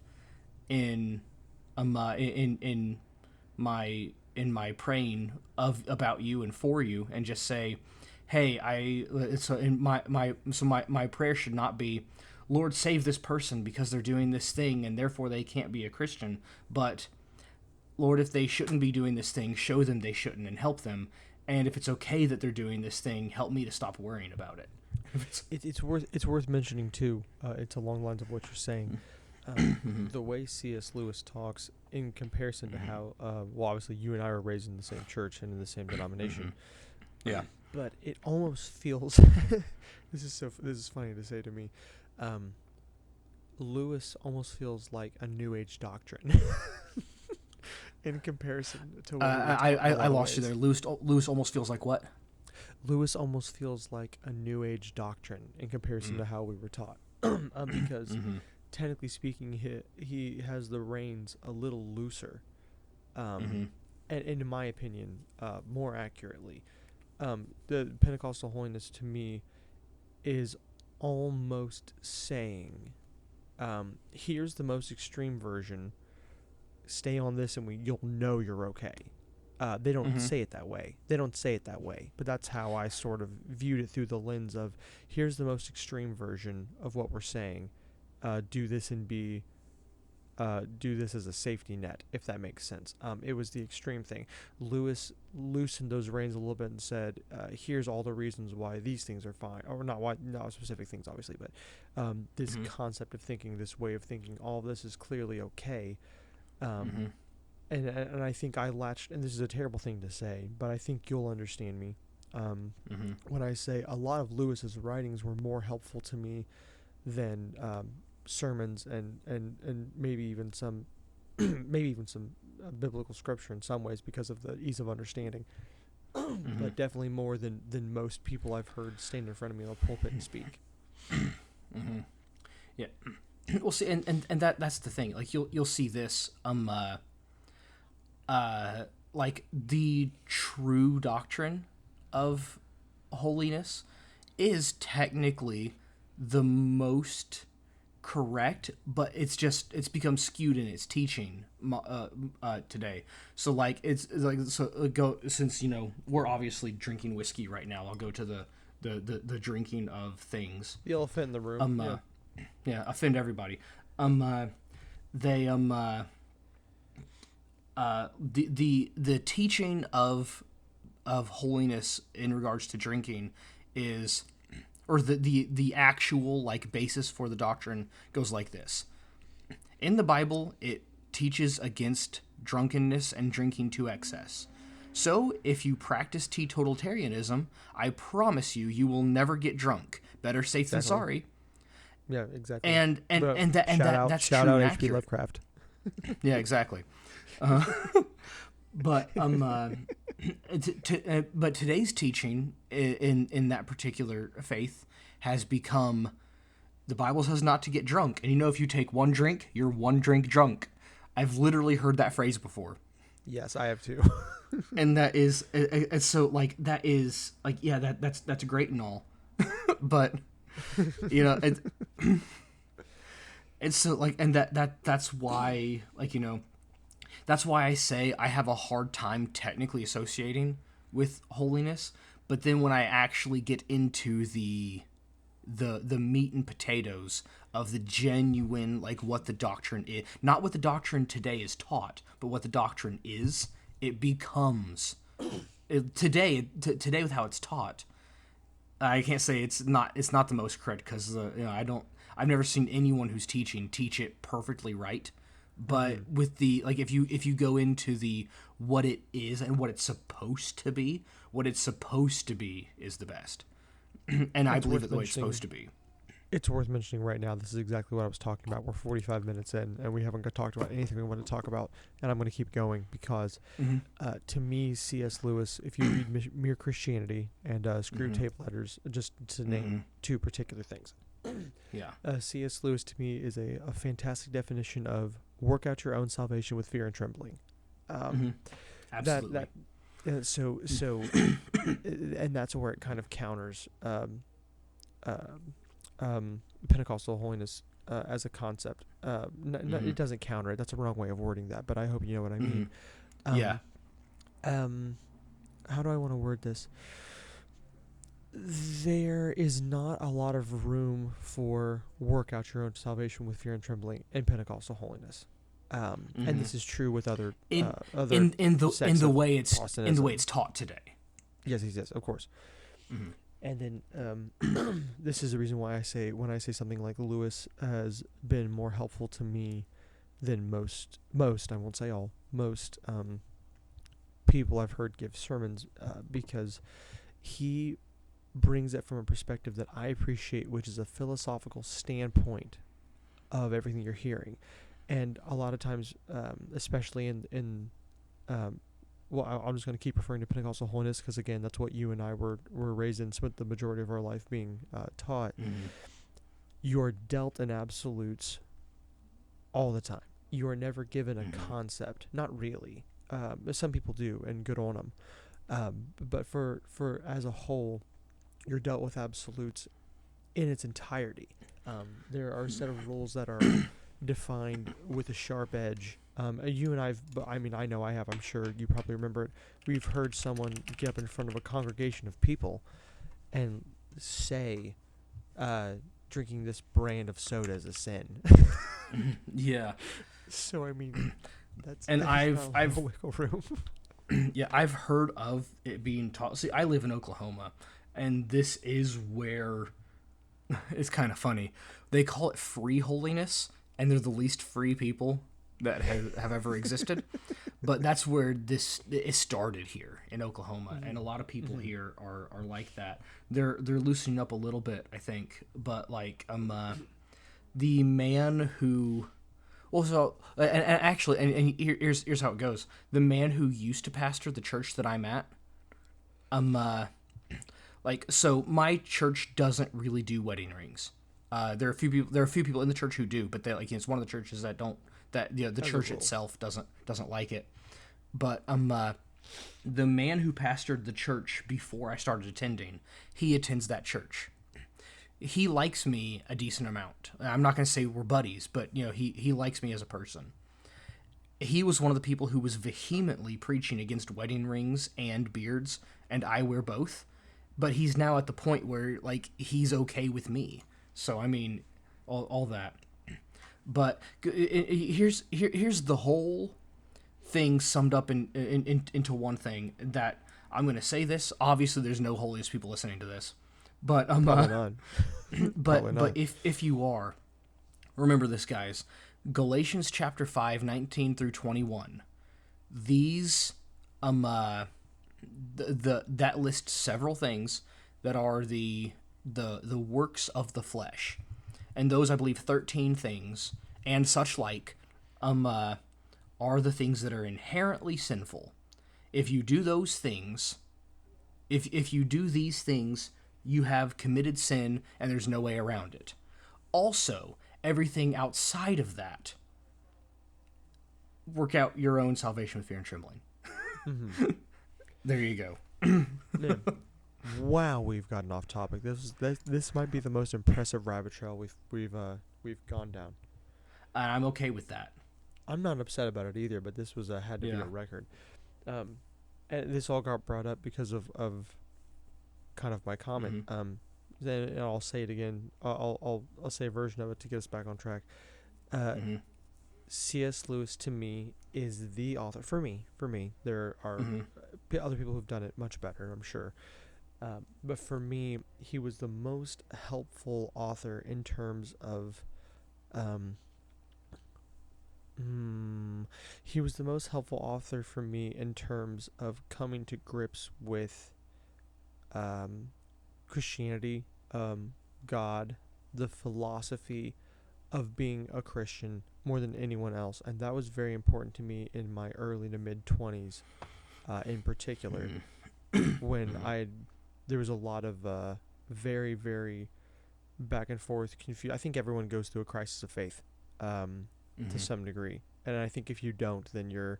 in in my praying about you and for you, and just say, hey, my prayer should not be, Lord, save this person because they're doing this thing and therefore they can't be a Christian, but, Lord, if they shouldn't be doing this thing, show them they shouldn't and help them. And if it's okay that they're doing this thing, help me to stop worrying about it. It's worth mentioning too. It's along the lines of what you're saying. The way C.S. Lewis talks in comparison to how, well, obviously you and I were raised in the same church and in the same denomination. Yeah. But it almost feels this is funny to say to me. Lewis almost feels like a New Age doctrine in comparison to what I lost you there. Lewis almost feels like what? Lewis almost feels like a New Age doctrine in comparison to how we were taught, because technically speaking, he has the reins a little looser, and in my opinion, more accurately. The Pentecostal holiness to me is almost saying, here's the most extreme version, stay on this and you'll know you're okay. They don't say it that way. But that's how I sort of viewed it, through the lens of, here's the most extreme version of what we're saying. Do this and do this as a safety net, if that makes sense. It was the extreme thing. Lewis loosened those reins a little bit and said, here's all the reasons why these things are fine, or not specific things, obviously, but this concept of thinking, this way of thinking, all of this is clearly okay. And I think I latched, and this is a terrible thing to say, but I think you'll understand me when I say a lot of Lewis's writings were more helpful to me than sermons and maybe even some biblical scripture in some ways, because of the ease of understanding. But definitely more than most people I've heard stand in front of me on a pulpit and speak. Yeah. Well, see, and that's the thing. Like, you'll see this like, the true doctrine of holiness is technically the most correct, but it's become skewed in its teaching today. So, like, it's like, since, you know, we're obviously drinking whiskey right now, I'll go to the drinking of things. The elephant in the room. Yeah, offend everybody. The teaching of holiness in regards to drinking is, or the actual, like, basis for the doctrine goes like this. In the Bible, it teaches against drunkenness and drinking to excess. So, if you practice teetotalitarianism, I promise you will never get drunk. Better safe than sorry. Yeah, exactly. And that's shout true out and H.P. accurate. Lovecraft. Yeah, exactly. But but today's teaching in that particular faith has become, the Bible says not to get drunk, and, you know, if you take one drink, you're one drink drunk. I've literally heard that phrase before. Yes, I have too. And that is, so, like, that is, like, yeah, that's great and all, but, you know, it's so, like, and that's why, like, you know, That's why I say I have a hard time technically associating with holiness, but then when I actually get into the meat and potatoes of the genuine, like, what the doctrine is, not what the doctrine today is taught, but what the doctrine is, it becomes today with how it's taught. I can't say it's not the most correct, because I've never seen anyone who's teach it perfectly right. But with the, like, if you go into the what it is and what it's supposed to be, what it's supposed to be is the best. And I believe it the way it's supposed to be. It's worth mentioning right now, this is exactly what I was talking about. We're 45 minutes in, and we haven't talked about anything we want to talk about, and I'm going to keep going because, to me, C.S. Lewis, if you read Mere Christianity and Screw Tape Letters, just to name two particular things, C.S. Lewis, to me, is a fantastic definition of work out your own salvation with fear and trembling. Absolutely. So, and that's where it kind of counters Pentecostal holiness as a concept. It doesn't counter it. That's a wrong way of wording that, but I hope you know what I mean. How do I want to word this? There is not a lot of room for work out your own salvation with fear and trembling in Pentecostal holiness. And this is true with other in the way it's taught today. Yes, of course. And then this is the reason why when I say something like Lewis has been more helpful to me than most I won't say all, most people I've heard give sermons, because he brings it from a perspective that I appreciate, which is a philosophical standpoint of everything you're hearing. And a lot of times, especially I'm just going to keep referring to Pentecostal holiness because, again, that's what you and I were raised in, spent the majority of our life being taught. You're dealt in absolutes all the time. You are never given a concept. Not really. Some people do, and good on them. But for as a whole, you're dealt with absolutes in its entirety. There are a set of rules that are defined with a sharp edge. You and I know I have, I'm sure you probably remember it. We've heard someone get up in front of a congregation of people and say, drinking this brand of soda is a sin. Yeah. So, I mean, that's I've wiggle room. Yeah, I've heard of it being taught. See, I live in Oklahoma, and this is where it's kind of funny. They call it free holiness, and they're the least free people that have ever existed. But that's where it started here in Oklahoma, and a lot of people here are like that. They're loosening up a little bit, I think. But like the man who, also, and here's how it goes. The man who used to pastor the church that I'm at, so my church doesn't really do wedding rings. There are a few people in the church who do, but it's one of the churches that don't. The church itself doesn't like it. But the man who pastored the church before I started attending, he attends that church. He likes me a decent amount. I'm not going to say we're buddies, but he likes me as a person. He was one of the people who was vehemently preaching against wedding rings and beards, and I wear both. But he's now at the point where he's okay with me. So I mean, all that. But here's the whole thing summed up into one thing that I'm going to say this. Obviously, there's no holiest people listening to this, but but if you are, remember this, guys. Galatians chapter 5, 19 through 21. These that lists several things that are the works of the flesh. And those, I believe, 13 things and such like are the things that are inherently sinful. If you do those things, if you do these things, you have committed sin and there's no way around it. Also, everything outside of that, work out your own salvation with fear and trembling. There you go. Man, wow, we've gotten off topic. This might be the most impressive rabbit trail we've gone down. And I'm okay with that. I'm not upset about it either, but this was had to be Yeah. a record. And this all got brought up because of kind of my comment. Mm-hmm. Then and I'll say it again. I'll say a version of it to get us back on track. Uh, Mm-hmm. C.S. Lewis to me is the author. For me, there are Mm-hmm. other people who've done it much better, I'm sure. But for me, he was the most helpful author in terms of, he was the most helpful author for me in terms of coming to grips with, Christianity, God, the philosophy of being a Christian more than anyone else, and that was very important to me in my early to mid 20s, in particular, when there was a lot of very very back and forth I think everyone goes through a crisis of faith, to some degree, and I think if you don't, then you're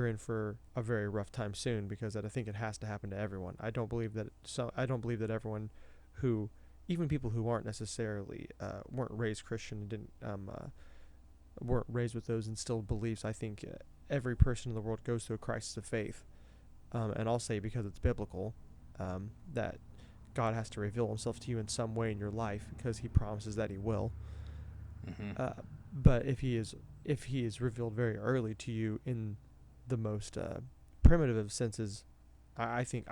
in for a very rough time soon, because I think it has to happen to everyone. I don't believe that everyone who, even people who aren't necessarily weren't raised Christian and didn't weren't raised with those instilled beliefs. I think every person in the world goes through a crisis of faith, and I'll say, because it's biblical, that God has to reveal himself to you in some way in your life, because he promises that he will. But if he is revealed very early to you in the most primitive of senses, I think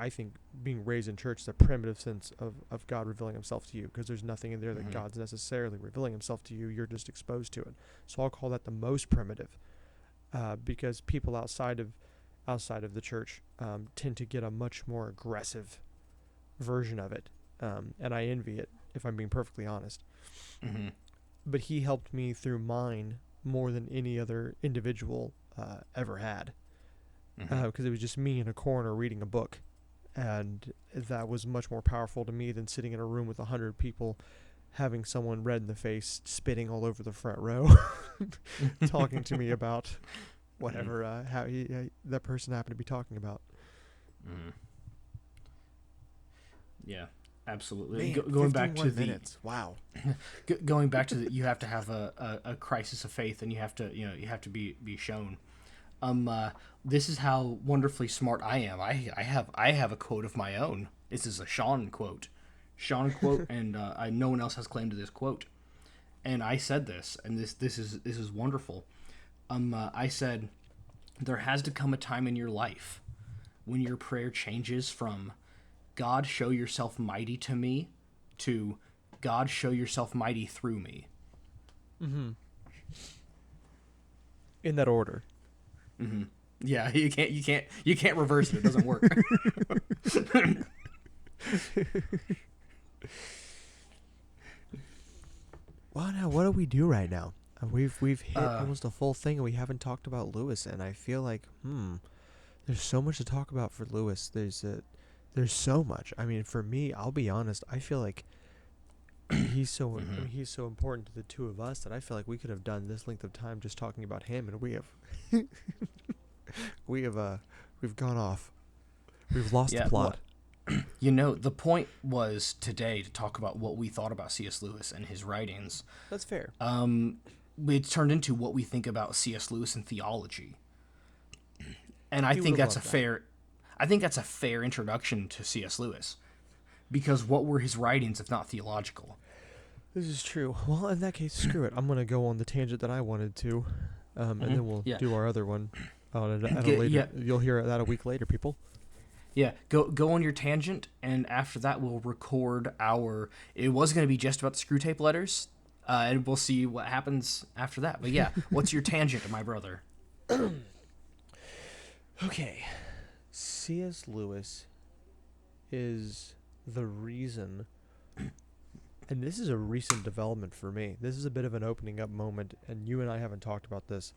being raised in church is a primitive sense of God revealing himself to you, because there's nothing in there that God's necessarily revealing himself to you. You're just exposed to it. So I'll call that the most primitive, because people outside of the church tend to get a much more aggressive version of it, and I envy it, if I'm being perfectly honest. But he helped me through mine more than any other individual ever had, because it was just me in a corner reading a book, and that was much more powerful to me than sitting in a room with 100 people, having someone red in the face spitting all over the front row, talking to me about whatever how that person happened to be talking about. Yeah, absolutely. Man, Going back 51 to minutes. Wow. Going back to you have to have a crisis of faith, and you have to be shown. This is how wonderfully smart I am. I have a quote of my own. This is a Sean quote, and no one else has claim to this quote. And I said this, and this is wonderful. I said, there has to come a time in your life when your prayer changes from God, show yourself mighty to me, to God, show yourself mighty through me. In that order. Yeah, you can't reverse it. It doesn't work. Well, now what do we do right now? We've hit almost a full thing, and we haven't talked about Lewis, and I feel like there's so much to talk about for Lewis. There's so much. I mean, for me, I'll be honest, I feel like he's so I mean, he's so important to the two of us that I feel like we could have done this length of time just talking about him, and we have we've gone off. We've lost the plot. Well, the point was today to talk about what we thought about C.S. Lewis and his writings. That's fair. It turned into what we think about C.S. Lewis and theology. And I think that's a fair introduction to C.S. Lewis, because what were his writings if not theological? This is true. Well, in that case, screw it. I'm going to go on the tangent that I wanted to, and then we'll do our other one at a later. Yeah. You'll hear that a week later, people. Yeah, go on your tangent, and after that we'll record our... It was going to be just about the screw tape letters, and we'll see what happens after that. But yeah, what's your tangent, my brother? Okay. C.S. Lewis is the reason, and this is a recent development for me. This is a bit of an opening up moment, and you and I haven't talked about this.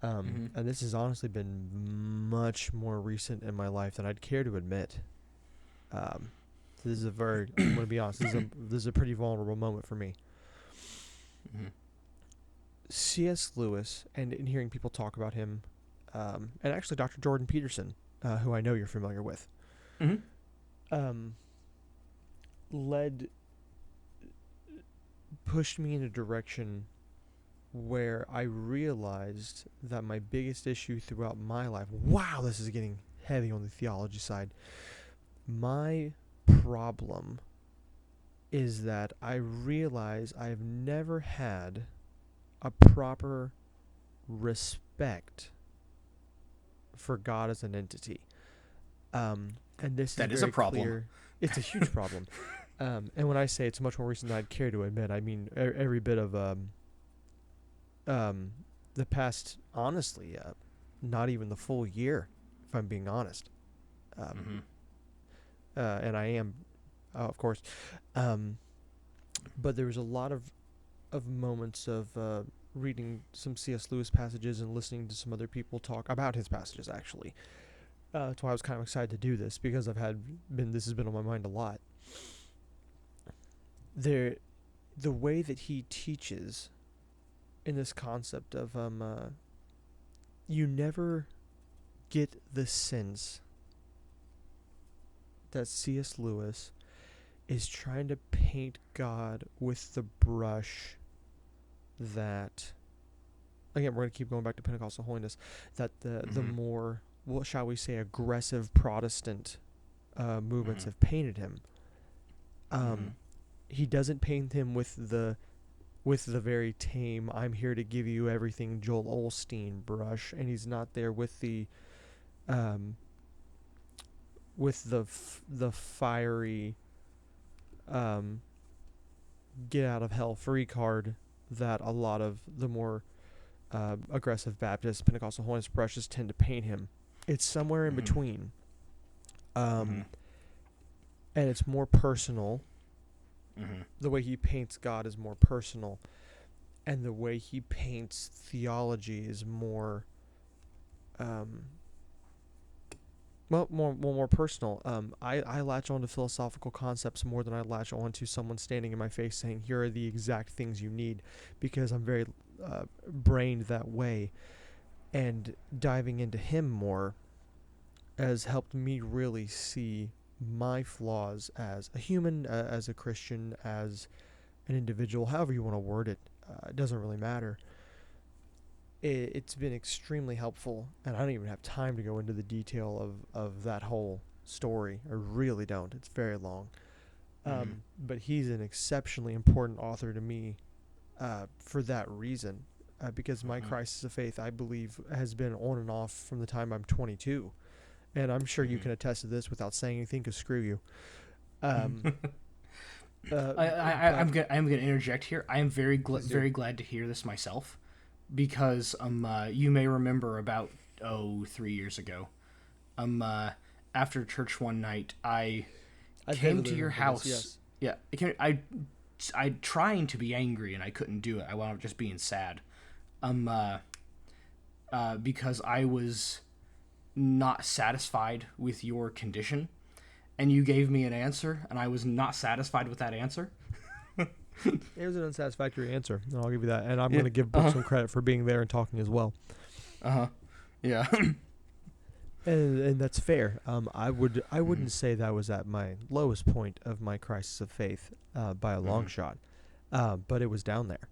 And this has honestly been much more recent in my life than I'd care to admit. This is I'm going to be honest, this is a pretty vulnerable moment for me. C.S. Lewis, and in hearing people talk about him, and actually Dr. Jordan Peterson, who I know you're familiar with, pushed me in a direction where I realized that my biggest issue throughout my life, wow, this is getting heavy on the theology side. My problem is that I realize I've never had a proper respect for God as an entity. And this That is is a very problem. clear. It's a huge problem. And when I say it's much more recent than I'd care to admit, I mean every bit of the past, honestly, not even the full year, if I'm being honest. And I am, of course. But there was a lot of moments of reading some C.S. Lewis passages and listening to some other people talk about his passages, actually. That's why I was kind of excited to do this, because this has been on my mind a lot. The way that he teaches in this concept of you never get the sense that C.S. Lewis is trying to paint God with the brush that, again, we're going to keep going back to Pentecostal holiness, that the more, what shall we say, aggressive Protestant movements have painted him. He doesn't paint him with the very tame, I'm here to give you everything Joel Osteen brush, and he's not there with the fiery get out of hell free card that a lot of the more aggressive Baptist Pentecostal holiness brushes tend to paint him. It's somewhere in between, and it's more personal. The way he paints God is more personal, and the way he paints theology is more more personal. I latch on to philosophical concepts more than I latch on to someone standing in my face saying, here are the exact things you need, because I'm very brained that way. And diving into him more has helped me really see my flaws as a human, as a Christian, as an individual, however you want to word it. It doesn't really matter. It's been extremely helpful, and I don't even have time to go into the detail of that whole story. I really don't. It's very long. But he's an exceptionally important author to me for that reason, because my crisis of faith, I believe, has been on and off from the time I'm 22. And I'm sure you can attest to this without saying anything, because screw you. I'm gonna interject here. I am very glad to hear this myself, because you may remember about 3 years ago, after church one night, I came to your house. Yes. Yeah, I trying to be angry, and I couldn't do it. I wound up just being sad, because I was not satisfied with your condition, and you gave me an answer, and I was not satisfied with that answer. It was an unsatisfactory answer, and I'll give you that. And I'm going to give Brooke some credit for being there and talking as well. Yeah. And that's fair. I wouldn't say that was at my lowest point of my crisis of faith by a long shot, but it was down there.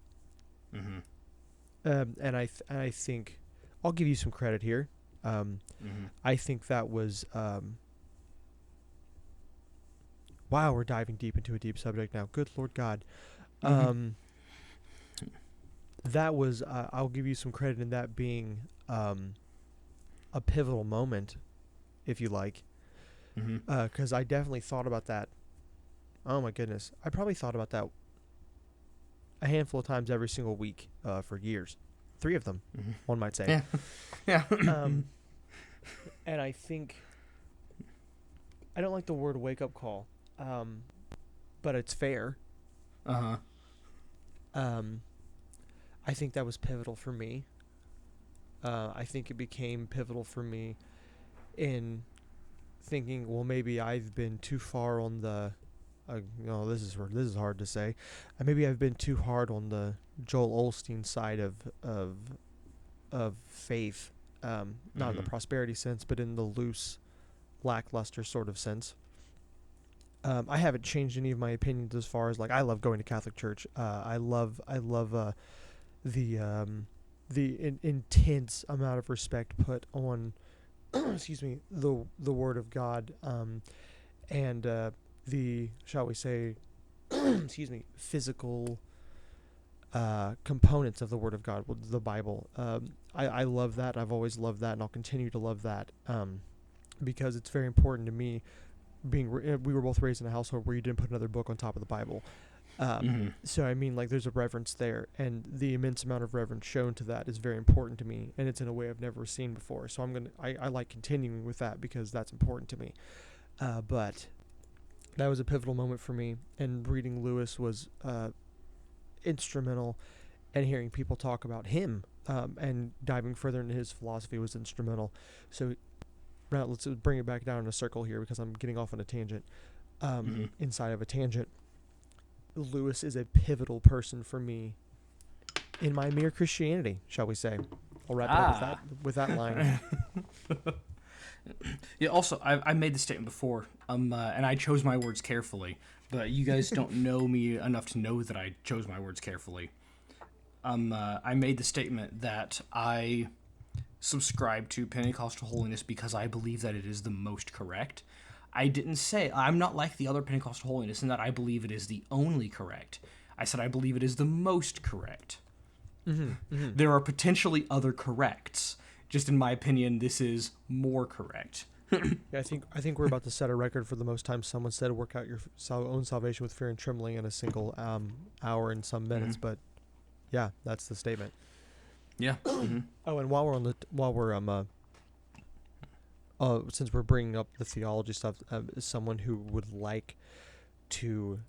And I think I'll give you some credit here. I think that was wow, we're diving deep into a deep subject now. Good Lord God. That was I'll give you some credit in that being a pivotal moment, if you like, because I definitely thought about that. Oh my goodness, I probably thought about that a handful of times every single week for years. 3 of them, one might say. Yeah. And I think I don't like the word wake up call, but it's fair. I think that was pivotal for me. I think it became pivotal for me in thinking, well, maybe I've been too far on the, this is hard to say. Maybe I've been too hard on the Joel Osteen side of faith, not in the prosperity sense, but in the loose, lackluster sort of sense. I haven't changed any of my opinions as far as, like, I love going to Catholic church. I love intense amount of respect put on excuse me, the Word of God, and the, shall we say, excuse me, physical components of the Word of God, the Bible. I love that. I've always loved that, and I'll continue to love that, because it's very important to me. We were both raised in a household where you didn't put another book on top of the Bible. So I mean, like, there's a reverence there, and the immense amount of reverence shown to that is very important to me, and it's in a way I've never seen before. So I like continuing with that because that's important to me. But that was a pivotal moment for me, and reading Lewis was instrumental, and hearing people talk about him and diving further into his philosophy was instrumental. So now let's bring it back down in a circle here because I'm getting off on a tangent. Inside of a tangent, Lewis is a pivotal person for me in my mere Christianity, shall we say. I'll wrap it up with that line. Yeah, also, I made the statement before, and I chose my words carefully, but you guys don't know me enough to know that I chose my words carefully. I made the statement that I subscribe to Pentecostal holiness because I believe that it is the most correct. I didn't say, I'm not like the other Pentecostal holiness in that I believe it is the only correct. I said I believe it is the most correct. There are potentially other corrects. Just in my opinion, this is more correct. Yeah, I think we're about to set a record for the most time someone said work out your own salvation with fear and trembling in a single hour and some minutes. But yeah, that's the statement. Yeah. Oh, and since we're bringing up the theology stuff, someone who would like to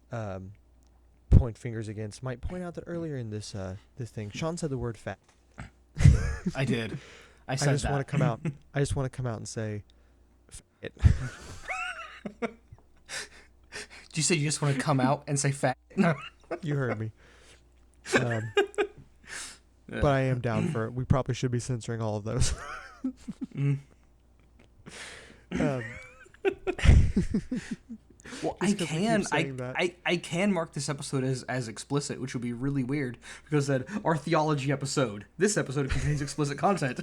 point fingers against might point out that earlier in this thing, Sean said the word fat. I did. I just that. want to come out. I just want to come out and say, "Fat." Did you say you just want to come out and say fat? No. You heard me. But I am down for it. We probably should be censoring all of those. Well, I can mark this episode as explicit, which would be really weird because then our theology episode, this episode contains explicit content.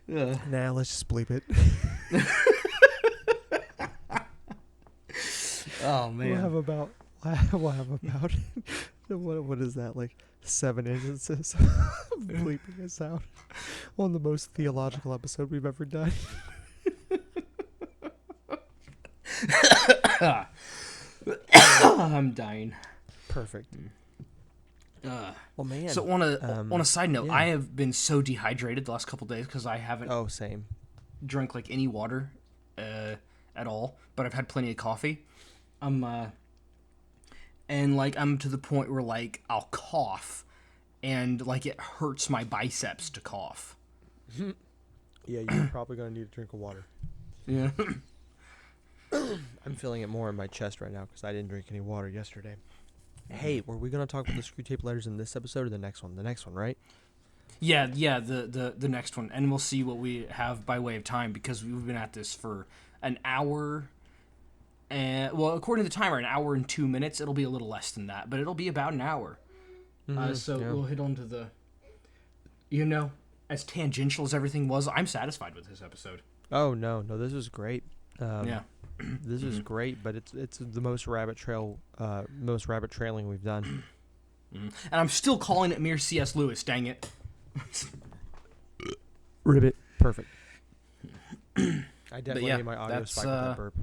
Nah, let's just bleep it. Oh man, we'll have about what is that, like 7 instances of bleeping us out on the most theological episode we've ever done. I'm dying. Perfect. Well, man. So on a side note, yeah. I have been so dehydrated the last couple days because I haven't same drank like any water at all, but I've had plenty of coffee. And like I'm to the point where like I'll cough, and like it hurts my biceps to cough. Yeah, you're probably gonna need a drink of water. Yeah. I'm feeling it more in my chest right now because I didn't drink any water yesterday. Hey, were we gonna talk about the screw tape letters in this episode or the next one? The next one, right? Yeah, the next one, and we'll see what we have by way of time because we've been at this for an hour. And well, according to the timer, an hour and 2 minutes. It'll be a little less than that, but it'll be about an hour. We'll hit on to the, as tangential as everything was, I'm satisfied with this episode. Oh no, this is great. Yeah, this is great, but it's the most rabbit trailing we've done. And I'm still calling it mere C.S. Lewis. Dang it. Ribbit. Perfect. I definitely made my audio spike with that burp.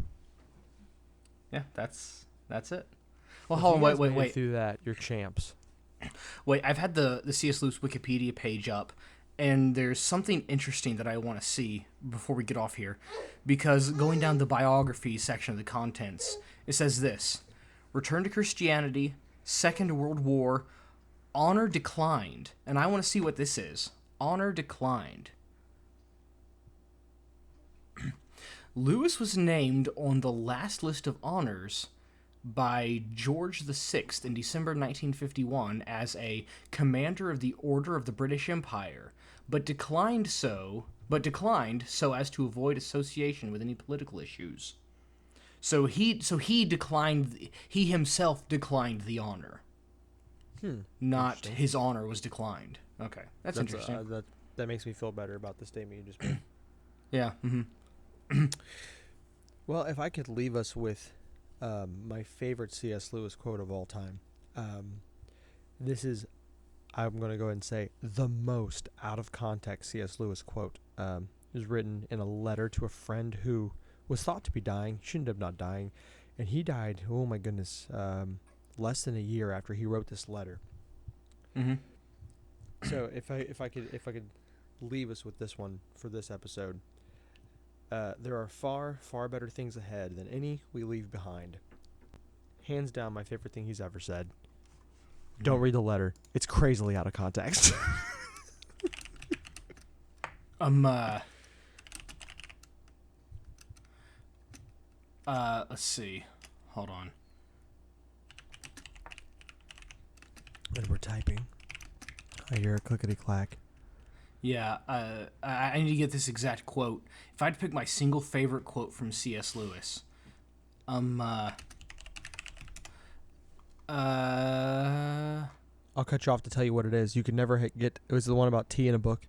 Yeah, that's it. Well, hold on, wait. Through that, you're champs. Wait, I've had the C.S. Lewis Wikipedia page up, and there's something interesting that I want to see before we get off here, because going down the biography section of the contents, it says this: Return to Christianity, Second World War, honor declined, and I want to see what this is. Honor declined. Lewis was named on the last list of honors by George VI in December 1951 as a Commander of the Order of the British Empire, but declined so as to avoid association with any political issues. So he declined. He himself declined the honor. Not his honor was declined. Okay, that's interesting. That makes me feel better about the statement you just made. Yeah. Well, if I could leave us with my favorite C.S. Lewis quote of all time, this is, I'm going to go ahead and say, the most out of context C.S. Lewis quote. It was written in a letter to a friend who was thought to be dying, she ended up not dying, and he died, oh my goodness, less than a year after he wrote this letter. So if I could leave us with this one for this episode, there are far, far better things ahead than any we leave behind. Hands down, my favorite thing he's ever said. Don't read the letter. It's crazily out of context. Let's see. Hold on. And we're typing. I hear a clickety-clack. Yeah, I need to get this exact quote. If I had to pick my single favorite quote from C.S. Lewis, I'll cut you off to tell you what it is. You could never get. It was the one about tea in a book.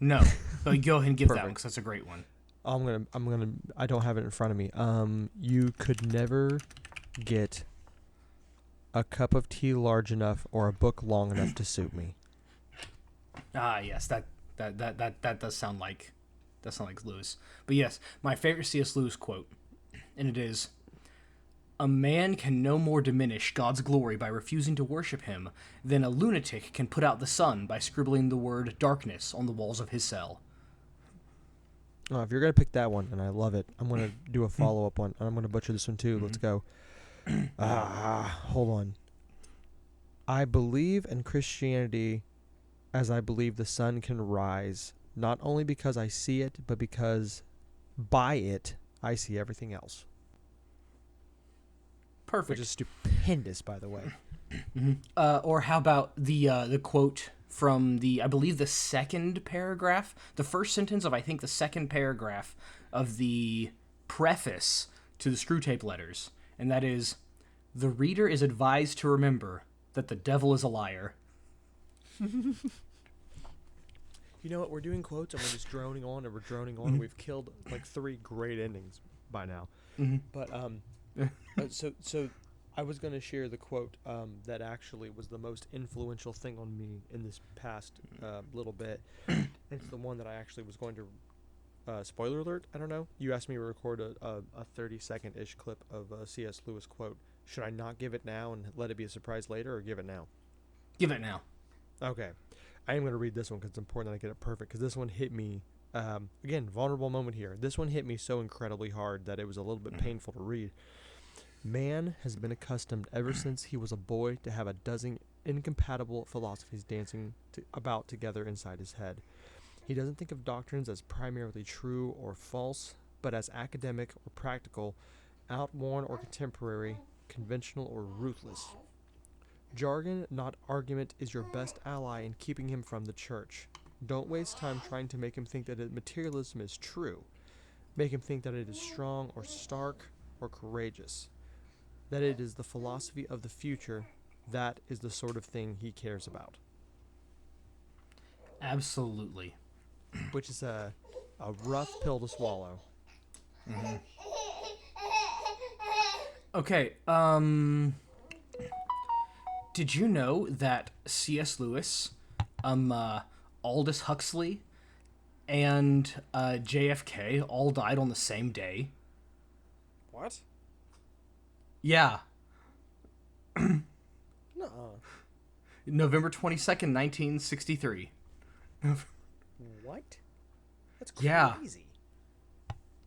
No, but go ahead and give that one Perfect. because that's a great one. I'm gonna. I don't have it in front of me. You could never get a cup of tea large enough or a book long enough to suit me. Ah, yes, that does sound like Lewis. But yes, my favorite C.S. Lewis quote, and it is, "A man can no more diminish God's glory by refusing to worship him than a lunatic can put out the sun by scribbling the word darkness on the walls of his cell." If you're gonna pick that one, and I love it, I'm gonna do a follow-up one, and I'm gonna butcher this one too. Let's go. Hold on. I believe in Christianity as I believe the sun can rise, not only because I see it, but because by it I see everything else. Perfect. Which is stupendous, by the way. Or how about the quote from I believe the second paragraph, the first sentence of I think the second paragraph of the preface to the Screwtape Letters, and that is, "The reader is advised to remember that the devil is a liar." You know what? We're doing quotes, and we're just droning on, and we're droning on. We've killed like 3 great endings by now. But so I was going to share the quote that actually was the most influential thing on me in this past little bit. It's the one that I actually was going to. Spoiler alert! I don't know. You asked me to record a 30-second-ish clip of a C.S. Lewis quote. Should I not give it now and let it be a surprise later, or give it now? Give it now. Okay. I am going to read this one because it's important that I get it perfect, because this one hit me, again, vulnerable moment here. This one hit me so incredibly hard that it was a little bit painful to read. "Man has been accustomed ever since he was a boy to have a dozen incompatible philosophies dancing about together inside his head. He doesn't think of doctrines as primarily true or false, but as academic or practical, outworn or contemporary, conventional or ruthless. Jargon, not argument, is your best ally in keeping him from the church. Don't waste time trying to make him think that materialism is true. Make him think that it is strong or stark or courageous. That it is the philosophy of the future. That is the sort of thing he cares about." Absolutely. Which is a rough pill to swallow. Okay, did you know that C.S. Lewis, Aldous Huxley, and JFK all died on the same day? What? Yeah. Nuh-uh. November 22nd, 1963. What? That's crazy.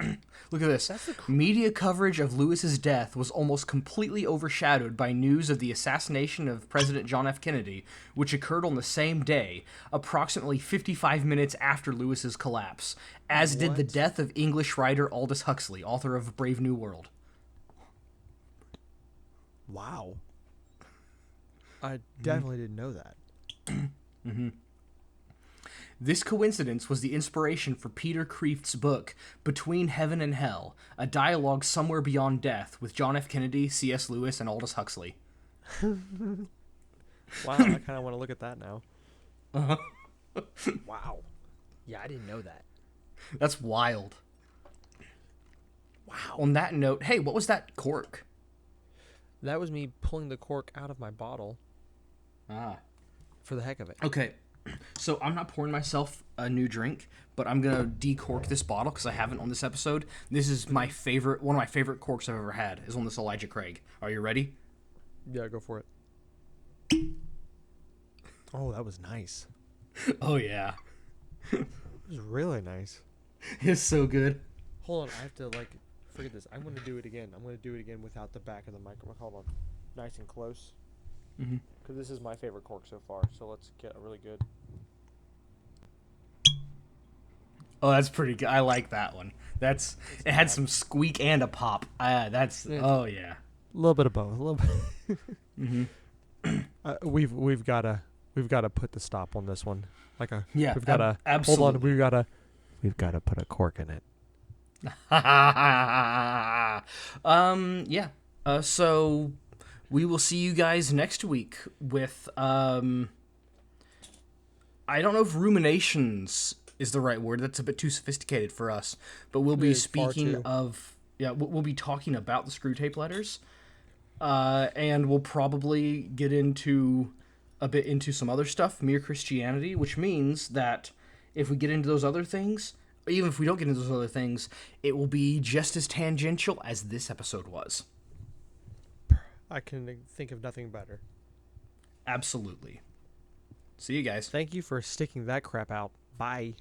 Yeah. Look at this. Media coverage of Lewis's death was almost completely overshadowed by news of the assassination of President John F. Kennedy, which occurred on the same day, approximately 55 minutes after Lewis's collapse, as did the death of English writer Aldous Huxley, author of Brave New World. Wow. I definitely didn't know that. This coincidence was the inspiration for Peter Kreeft's book, Between Heaven and Hell, a dialogue somewhere beyond death with John F. Kennedy, C.S. Lewis, and Aldous Huxley. Wow, I kind of want to look at that now. Uh-huh. Wow. Yeah, I didn't know that. That's wild. Wow. On that note, hey, what was that cork? That was me pulling the cork out of my bottle Ah. for the heck of it. Okay, so I'm not pouring myself a new drink, but I'm gonna decork this bottle because I haven't on this episode. This is my favorite, one of my favorite corks I've ever had. Is on this Elijah Craig. Are you ready? Yeah, go for it. Oh, that was nice. Oh yeah, It was really nice. it's so good. Hold on, I have to forget this. I'm gonna do it again. I'm gonna do it again without the back of the microphone. Hold on, nice and close. Mm-hmm. Because this is my favorite cork so far. So let's get a really good. Oh, that's pretty good. I like that one. It had some squeak and a pop. Oh yeah. A little bit of both. A little bit. Mm-hmm. We've gotta put the stop on this one. Yeah. We've gotta absolutely. hold on. We've gotta put a cork in it. Yeah. So we will see you guys next week with I don't know if ruminations is the right word. That's a bit too sophisticated for us. But we'll be speaking of we'll be talking about the Screw Tape letters. And we'll probably get into some other stuff, mere Christianity, which means that if we get into those other things, or even if we don't get into those other things, it will be just as tangential as this episode was. I can think of nothing better. Absolutely. See you guys. Thank you for sticking that crap out. Bye.